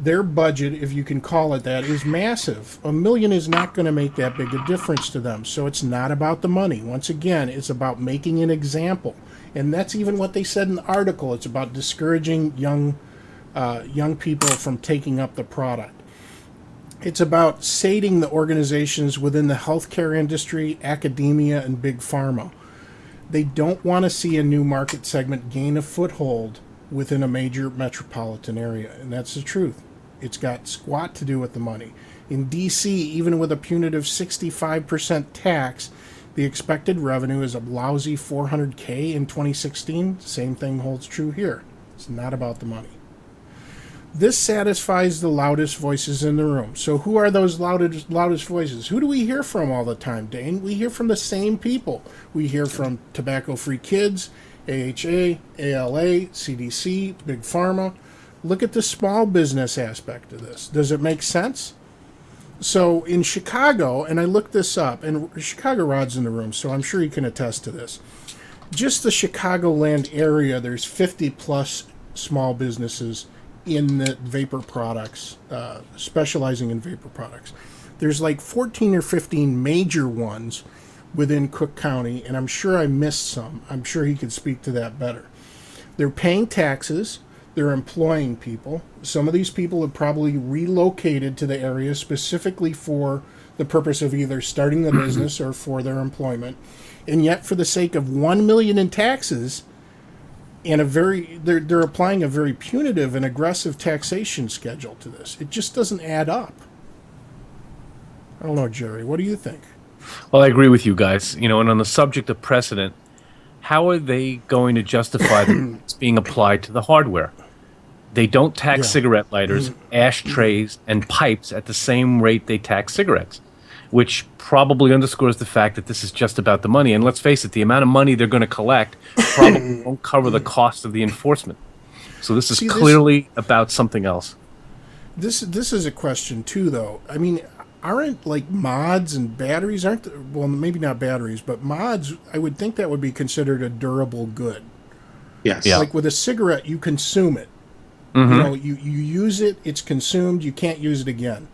Their budget, if you can call it that, is massive. $1 million is not going to make that big a difference to them. So it's not about the money. Once again, it's about making an example. And that's even what they said in the article. It's about discouraging young people from taking up the product. It's about sating the organizations within the healthcare industry, academia, and big pharma. They don't want to see a new market segment gain a foothold within a major metropolitan area, and that's the truth. It's got squat to do with the money. In D.C., even with a punitive 65% tax, the expected revenue is a lousy $400K in 2016. Same thing holds true here. It's not about the money. This satisfies the loudest voices in the room. So who are those loudest voices? Who do we hear from all the time, Dane? We hear from the same people. We hear from tobacco-free kids, AHA, ALA, CDC, Big Pharma. Look at the small business aspect of this. Does it make sense? So in Chicago, and I looked this up, and Chicago Rod's in the room, so I'm sure he can attest to this. Just the Chicagoland area, there's 50-plus small businesses in the vapor products, specializing in vapor products. There's like 14 or 15 major ones within Cook County, and I'm sure I missed some. I'm sure he could speak to that better. They're paying taxes. They're employing people. Some of these people have probably relocated to the area specifically for the purpose of either starting the business or for their employment. And yet, for the sake of $1 million in taxes, and they're applying a very punitive and aggressive taxation schedule to this. It just doesn't add up. I don't know, Jerry. What do you think? Well, I agree with you guys. You know, and on the subject of precedent, how are they going to justify that it's being applied to the hardware? They don't tax cigarette lighters, ashtrays, and pipes at the same rate they tax cigarettes, which probably underscores the fact that this is just about the money. And let's face it, the amount of money they're going to collect probably won't cover the cost of the enforcement. So this is clearly about something else. This is a question, too, though. I mean, aren't, like, mods and batteries, well, maybe not batteries, but mods, I would think that would be considered a durable good. Yes. Yeah. Like with a cigarette, you consume it. Mm-hmm. You know, you use it, it's consumed, you can't use it again.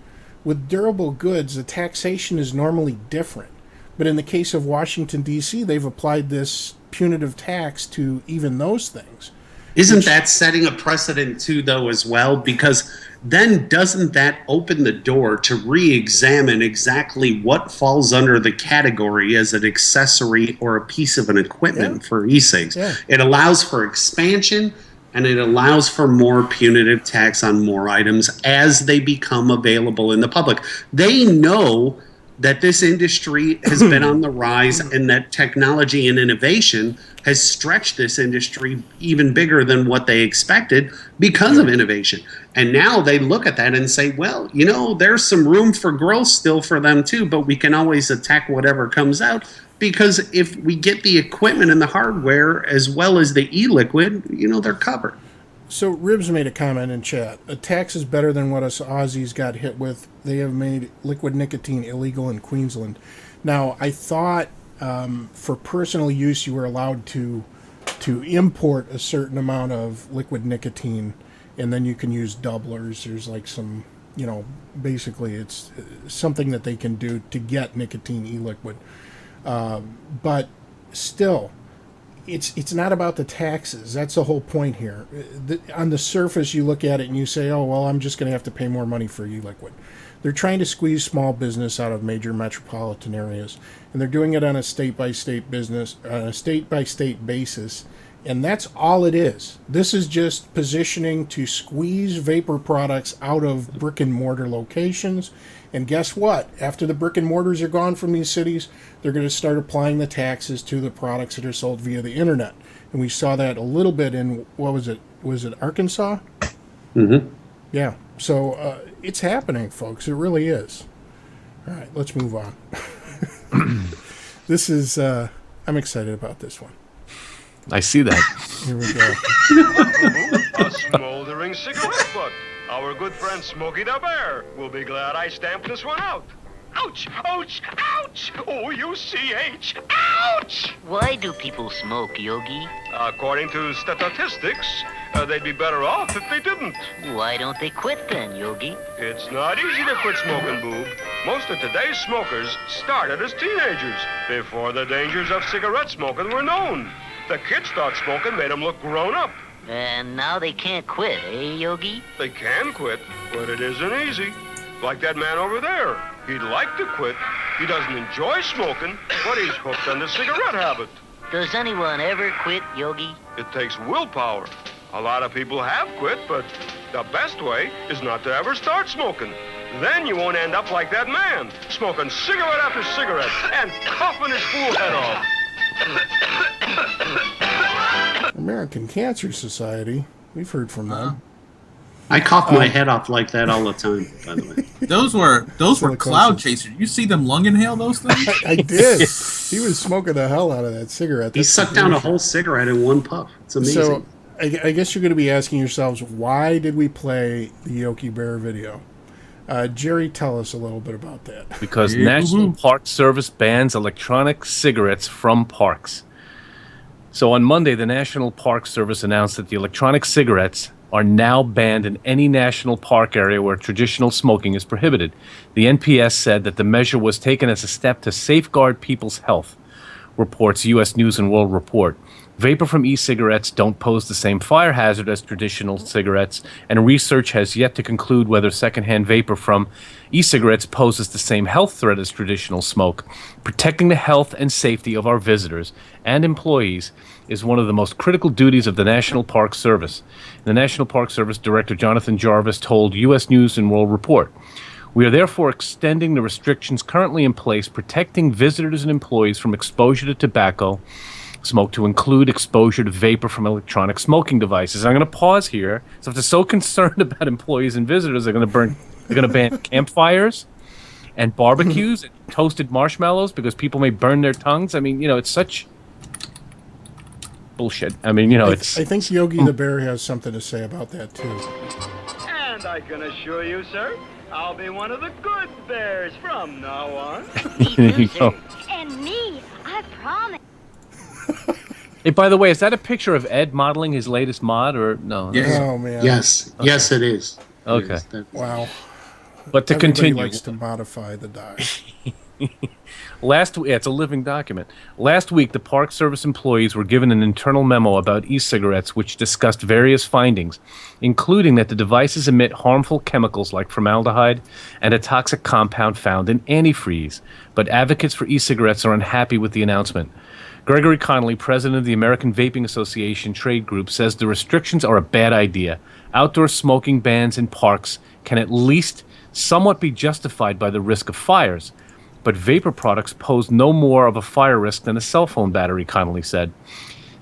With durable goods, the taxation is normally different. But in the case of Washington, D.C., they've applied this punitive tax to even those things. Isn't that setting a precedent, too, though, as well? Because then doesn't that open the door to re-examine exactly what falls under the category as an accessory or a piece of an equipment for e-cigs? Yeah. It allows for expansion, and it allows for more punitive tax on more items as they become available in the public. They know that this industry has been on the rise and that technology and innovation has stretched this industry even bigger than what they expected because of innovation. And now they look at that and say, well, you know, there's some room for growth still for them too, but we can always attack whatever comes out, because if we get the equipment and the hardware as well as the e-liquid, you know, they're covered. So Ribs made a comment in chat. A tax is better than what us Aussies got hit with. They have made liquid nicotine illegal in Queensland. Now, I thought for personal use you were allowed to import a certain amount of liquid nicotine, and then you can use doublers. There's like some, you know, basically it's something that they can do to get nicotine e-liquid. But still, it's not about the taxes. That's the whole point here. On the surface, you look at it and you say, oh, well, I'm just going to have to pay more money for e-liquid. They're trying to squeeze small business out of major metropolitan areas, and they're doing it on a state-by-state basis, and that's all it is. This is just positioning to squeeze vapor products out of brick-and-mortar locations. And guess what? After the brick and mortars are gone from these cities, they're going to start applying the taxes to the products that are sold via the internet. And we saw that a little bit in, what was it? Was it Arkansas? Mm-hmm. Yeah. So it's happening, folks. It really is. All right, let's move on. This is, I'm excited about this one. I see that. Here we go. A smoldering cigarette butt. Our good friend Smokey the Bear will be glad I stamped this one out. Ouch! Ouch! Ouch! O-U-C-H! Ouch! Why do people smoke, Yogi? According to statistics, they'd be better off if they didn't. Why don't they quit then, Yogi? It's not easy to quit smoking, Boob. Most of today's smokers started as teenagers, before the dangers of cigarette smoking were known. The kids thought smoking made them look grown up. And now they can't quit, eh, Yogi? They can quit, but it isn't easy. Like that man over there. He'd like to quit. He doesn't enjoy smoking, but he's hooked on the cigarette habit. Does anyone ever quit, Yogi? It takes willpower. A lot of people have quit, but the best way is not to ever start smoking. Then you won't end up like that man, smoking cigarette after cigarette and coughing his fool head off. American Cancer Society. We've heard from them. I cough my head off like that all the time, by the way. Those were Silicosis. cloud chasers. You see them lung inhale those things? I did. He was smoking the hell out of that cigarette. He That's sucked down a whole cigarette in one puff. It's amazing. So I guess you're going to be asking yourselves, why did we play the Yogi Bear video? Jerry, tell us a little bit about that. Because Yeah, National woo-hoo. Park Service bans electronic cigarettes from parks. So on Monday, the National Park Service announced that the electronic cigarettes are now banned in any national park area where traditional smoking is prohibited. The NPS said that the measure was taken as a step to safeguard people's health, reports U.S. News and World Report. Vapor from e-cigarettes don't pose the same fire hazard as traditional cigarettes, and research has yet to conclude whether secondhand vapor from e-cigarettes poses the same health threat as traditional smoke. Protecting the health and safety of our visitors and employees is one of the most critical duties of the National Park Service. The National Park Service Director Jonathan Jarvis told U.S. News and World Report, "We are therefore extending the restrictions currently in place, protecting visitors and employees from exposure to tobacco smoke to include exposure to vapor from electronic smoking devices." I'm going to pause here. So if they're so concerned about employees and visitors, they're going to ban campfires and barbecues and toasted marshmallows because people may burn their tongues. I mean, it's such bullshit. I mean, it's... I think Yogi the Bear has something to say about that, too. And I can assure you, sir, I'll be one of the good bears from now on. There you go. And me, I promise. Hey, by the way, is that a picture of Ed modeling his latest mod or no? Yes. Oh, man. Yes, yes, it is. Okay. Yes, that- Wow. But to Everybody continue, likes to modify the dye. it's a living document. Last week, the Park Service employees were given an internal memo about e-cigarettes which discussed various findings, including that the devices emit harmful chemicals like formaldehyde and a toxic compound found in antifreeze. But advocates for e-cigarettes are unhappy with the announcement. Gregory Connolly, president of the American Vaping Association trade group, says the restrictions are a bad idea. Outdoor smoking bans in parks can at least somewhat be justified by the risk of fires. But vapor products pose no more of a fire risk than a cell phone battery, Connolly said.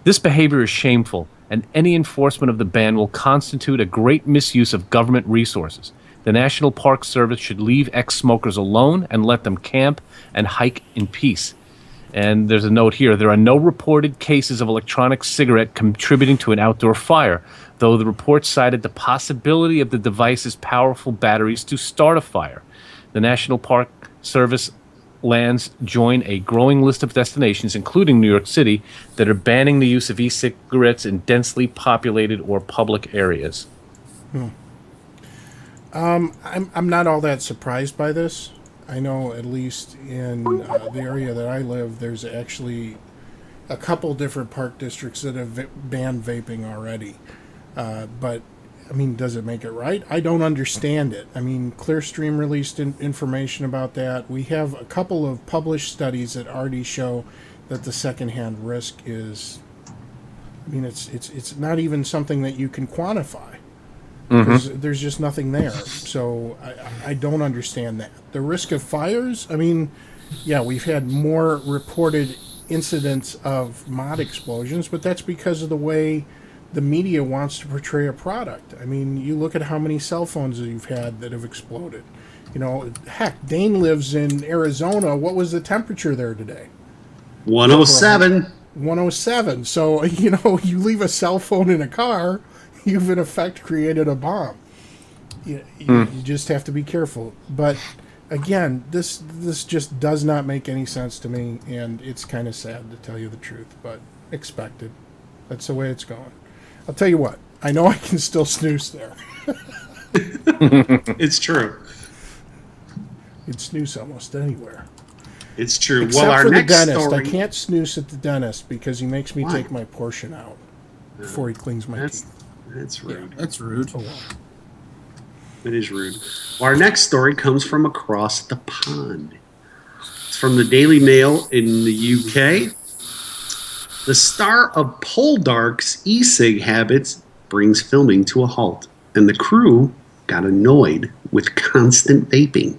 This behavior is shameful, and any enforcement of the ban will constitute a great misuse of government resources. The National Park Service should leave ex-smokers alone and let them camp and hike in peace. And there's a note here, there are no reported cases of electronic cigarette contributing to an outdoor fire, though the report cited the possibility of the device's powerful batteries to start a fire. The National Park Service lands join a growing list of destinations, including New York City, that are banning the use of e-cigarettes in densely populated or public areas. I'm not all that surprised by this. I know at least in the area that I live, there's actually a couple different park districts that have banned vaping already. But, I mean, does it make it right? I don't understand it. I mean, Clearstream released information about that. We have a couple of published studies that already show that the secondhand risk is, I mean, it's not even something that you can quantify. There's just nothing there. So I don't understand that. The risk of fires, I mean, yeah, we've had more reported incidents of mod explosions, but that's because of the way the media wants to portray a product. I mean, you look at how many cell phones that you've had that have exploded. Heck, Dane lives in Arizona. What was the temperature there today? 107. 107. So, you know, you leave a cell phone in a car, you've in effect created a bomb. You just have to be careful. But again, this just does not make any sense to me, and it's kind of sad to tell you the truth, but expected. That's the way it's going. I'll tell you what, I know I can still snooze there. It's true. You can snooze almost anywhere. It's true. Except well, our for the next dentist. story. I can't snooze at the dentist because he makes me Why? take my portion out before he cleans my teeth. That's rude. That's rude. Oh, well. It is rude. Well, our next story comes from across the pond. It's from the Daily Mail in the UK. The star of Poldark's e-cig habits brings filming to a halt, and the crew got annoyed with constant vaping.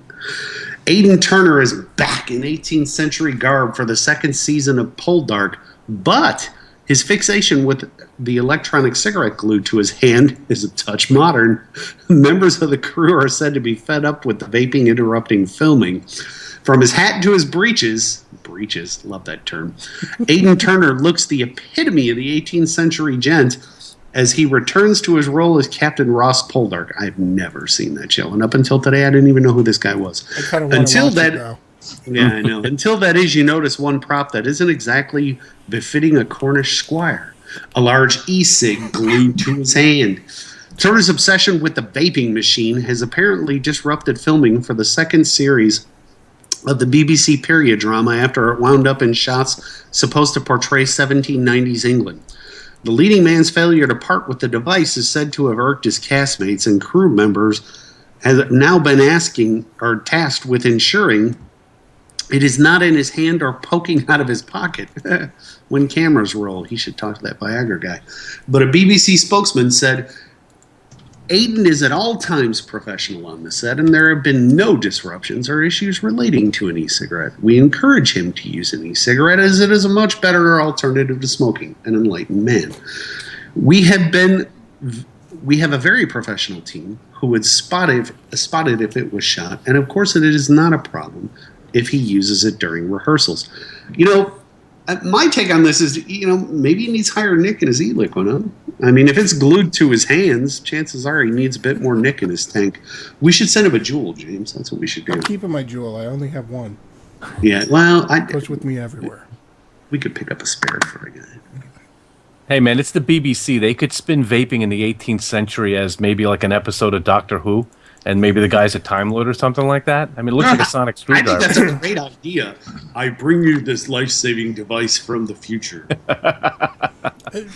Aidan Turner is back in 18th century garb for the second season of Poldark, but his fixation with the electronic cigarette glued to his hand is a touch modern. Members of the crew are said to be fed up with the vaping interrupting filming. From his hat to his breeches, love that term, Aidan Turner looks the epitome of the 18th century gent as he returns to his role as Captain Ross Poldark. I've never seen that show, and up until today, I didn't even know who this guy was. I kind of want to watch it now. Yeah, I know. Until that is, you notice one prop that isn't exactly befitting a Cornish squire. A large e-cig glued to his hand. Turner's obsession with the vaping machine has apparently disrupted filming for the second series of the BBC period drama after it wound up in shots supposed to portray 1790s England. The leading man's failure to part with the device is said to have irked his castmates, and crew members have now been tasked with ensuring it is not in his hand or poking out of his pocket when cameras roll. He should talk to that Viagra guy. But a BBC spokesman said, Aidan is at all times professional on the set, and there have been no disruptions or issues relating to an e-cigarette. We encourage him to use an e-cigarette as it is a much better alternative to smoking, an enlightened man. We have a very professional team who would spot it if it was shot, and of course it is not a problem if he uses it during rehearsals. You know, my take on this is, you know, maybe he needs higher nick in his e-liquid, huh? I mean, if it's glued to his hands, chances are he needs a bit more nick in his tank. We should send him a Juul, James. That's what we should do. I'm keeping my Juul. I only have one. Yeah, well, It goes with me everywhere. We could pick up a spare for a guy. Hey, man, it's the BBC. They could spin vaping in the 18th century as maybe like an episode of Doctor Who, and maybe the guy's a Time Lord or something like that. I mean, it looks like a sonic I screwdriver. think that's a great idea. I bring you this life-saving device from the future.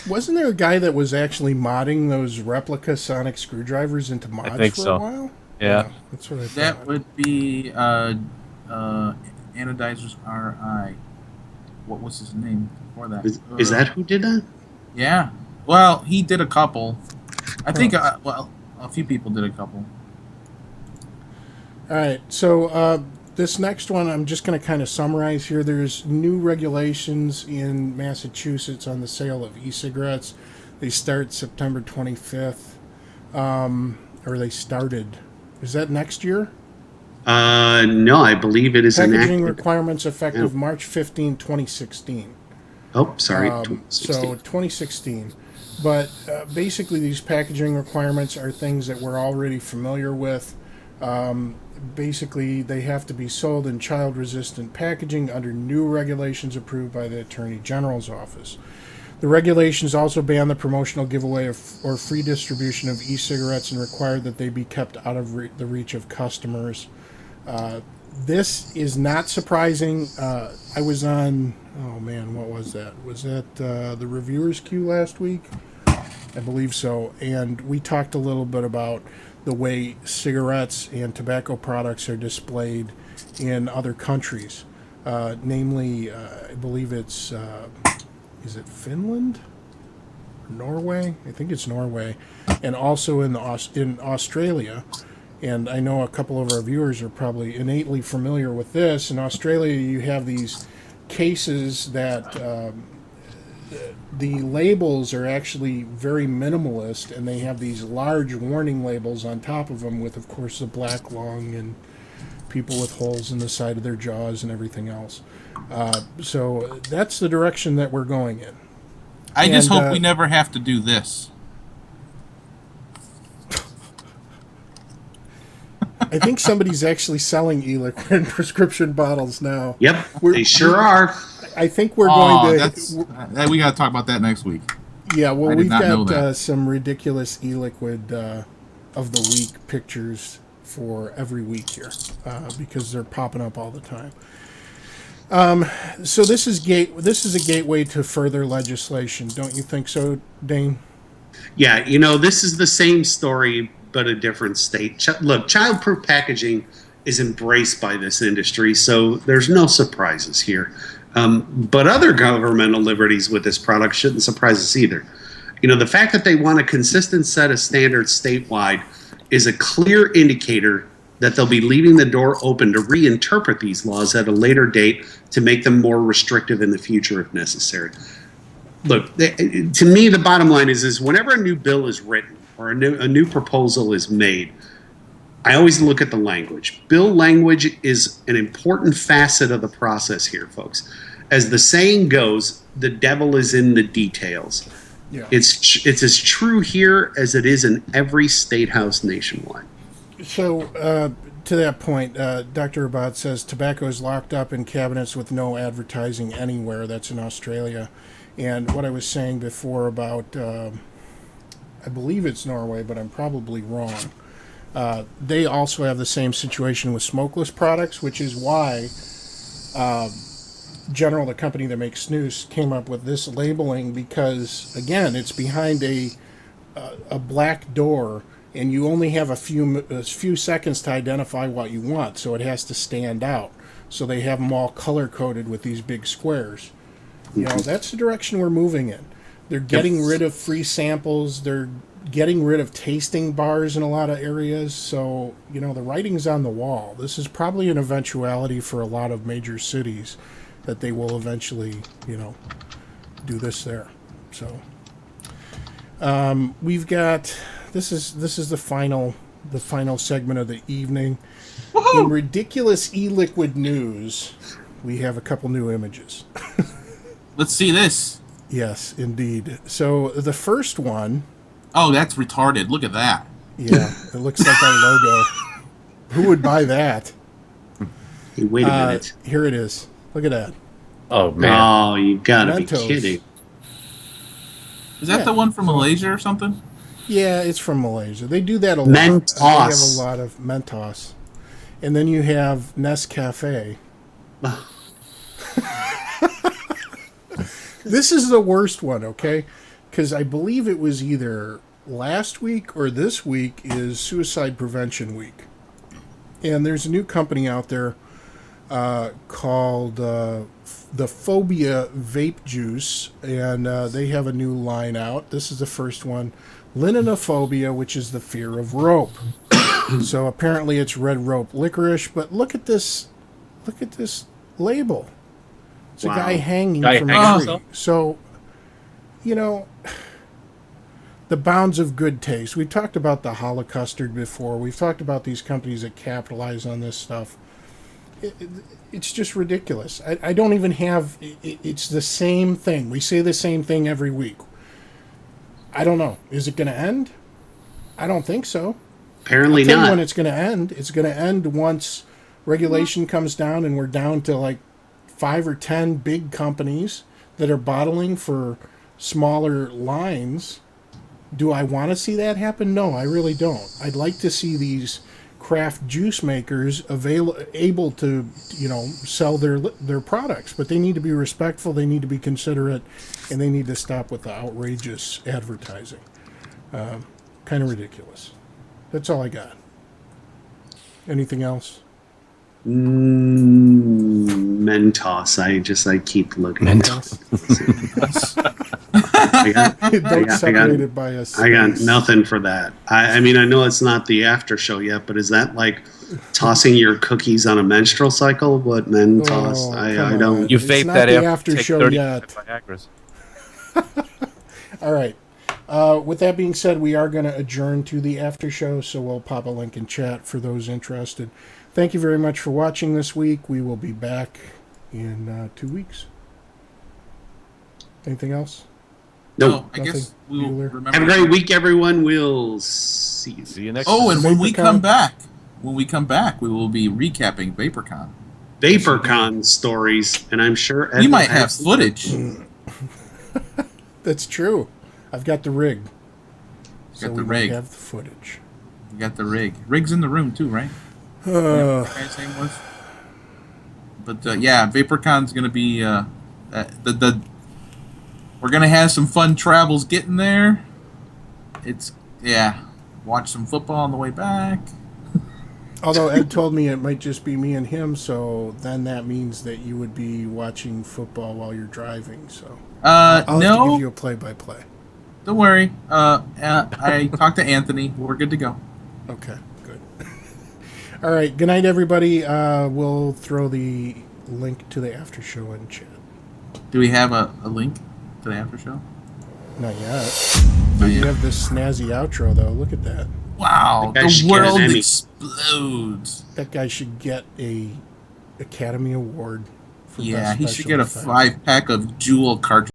Wasn't there a guy that was actually modding those replica sonic screwdrivers into mods think for so. a while? Yeah. That's what I thought. That would be Anodizer's RI. What was his name before that? Is that who did that? Yeah. Well, he did a couple. I think, a few people did a couple. All right, so this next one I'm just going to kind of summarize here. There's new regulations in Massachusetts on the sale of e-cigarettes. They start September 25th, or they started. Is that next year? No, I believe it is Packaging enacted. requirements effective March 15, 2016. Oh, sorry. So 2016. But basically these packaging requirements are things that we're already familiar with. Basically, they have to be sold in child-resistant packaging under new regulations approved by the Attorney General's office. The regulations also ban the promotional giveaway or free distribution of e-cigarettes and require that they be kept out of the reach of customers. This is not surprising. I was on, oh man, what was that? Was that the Reviewers Queue last week? I believe so. And we talked a little bit about the way cigarettes and tobacco products are displayed in other countries. Namely, I believe it's, is it Finland? Norway? I think it's Norway. And also in Australia. And I know a couple of our viewers are probably innately familiar with this. In Australia, you have these cases that the labels are actually very minimalist, and they have these large warning labels on top of them with, of course, the black lung and people with holes in the side of their jaws and everything else. So that's the direction that we're going in. I just hope we never have to do this. I think somebody's actually selling e-liquid prescription bottles now. Yep, they sure are. I think we're going to... We got to talk about that next week. Yeah, well, we've know got that. some ridiculous e-liquid of the week pictures for every week here because they're popping up all the time. So this is a gateway to further legislation, don't you think so, Dane? Yeah, this is the same story, but a different state. Look, child-proof packaging is embraced by this industry, so there's no surprises here. But other governmental liberties with this product shouldn't surprise us either. The fact that they want a consistent set of standards statewide is a clear indicator that they'll be leaving the door open to reinterpret these laws at a later date to make them more restrictive in the future if necessary. Look, to me, the bottom line is whenever a new bill is written or a new proposal is made, I always look at the language. Bill language is an important facet of the process here, folks. As the saying goes, the devil is in the details. Yeah. It's as true here as it is in every state house nationwide. So, to that point, Dr. Abad says tobacco is locked up in cabinets with no advertising anywhere. That's in Australia. And what I was saying before about, I believe it's Norway, but I'm probably wrong. They also have the same situation with smokeless products, which is why General, the company that makes snus, came up with this labeling because, again, it's behind a black door, and you only have a few seconds to identify what you want, so it has to stand out. So they have them all color-coded with these big squares. That's the direction we're moving in. They're getting rid of free samples. They're getting rid of tasting bars in a lot of areas. So, the writing's on the wall. This is probably an eventuality for a lot of major cities that they will eventually, do this there. So, we've got... This is the final segment of the evening. Woo-hoo! In ridiculous e-liquid news, we have a couple new images. Let's see this. Yes, indeed. So the first one... Oh, that's retarded. Look at that. Yeah, it looks like our logo. Who would buy that? Hey, wait a minute. Here it is. Look at that. Oh, man. Oh, you gotta Mentos. be kidding. Is that the one from Malaysia or something? Yeah, it's from Malaysia. They do that a lot. Mentos. They have a lot of Mentos. And then you have Nescafe. This is the worst one, okay? Because I believe it was either last week or this week is Suicide Prevention Week. And there's a new company out there called the Phobia Vape Juice, and they have a new line out. This is the first one. Linenophobia, which is the fear of rope. So apparently it's red rope licorice, but look at this label. It's a guy hanging from a tree. So, the bounds of good taste. We talked about the Holocustard before. We've talked about these companies that capitalize on this stuff. It's just ridiculous. I don't even have... It's the same thing. We say the same thing every week. I don't know. Is it going to end? I don't think so. Apparently I'll tell not. you when it's going to end. It's going to end once regulation comes down and we're down to like 5 or 10 big companies that are bottling for smaller lines. Do I want to see that happen? No, I really don't. I'd like to see these craft juice makers able to, sell their products, but they need to be respectful, they need to be considerate, and they need to stop with the outrageous advertising. Kind of ridiculous. That's all I got. Anything else? Mentos. I keep looking. Mentos. I got nothing for that. I mean, I know it's not the after show yet, but is that like tossing your cookies on a menstrual cycle? What Mentos? I don't. You It's vape not that the after after take show 30 yet. Viagras. All right. With that being said, we are going to adjourn to the after show, so we'll pop a link in chat for those interested. Thank you very much for watching this week. We will be back in 2 weeks. Anything else? No. I guess we will Bueller? remember. Have a great week, everyone. We'll see you. See you next Oh, time. and when we VaporCon. come back, we will be recapping VaporCon. VaporCon stories, and I'm sure Ed We will might have some- footage. That's true. I've got the rig. Got the we rig. might have the footage. We got the rig. Rig's in the room too, right? Uh, What the guy's name was. But yeah, VaporCon's gonna be we're gonna have some fun travels getting there. Watch some football on the way back. although Ed told me it might just be me and him, so then that means that you would be watching football while you're driving. So I'll have to No, give you a play-by-play. don't worry. I talked to Anthony. We're good to go. Okay, good. All right, good night, everybody. We'll throw the link to the after show in chat. Do we have a link to the after show? Not yet. Not You yet. have this snazzy outro, though. Look at that. Wow, That guy should the get an world Emmy. explodes. That guy should get a Academy Award for Yeah, best he should special get a effects. 5-pack of Juul cartridges.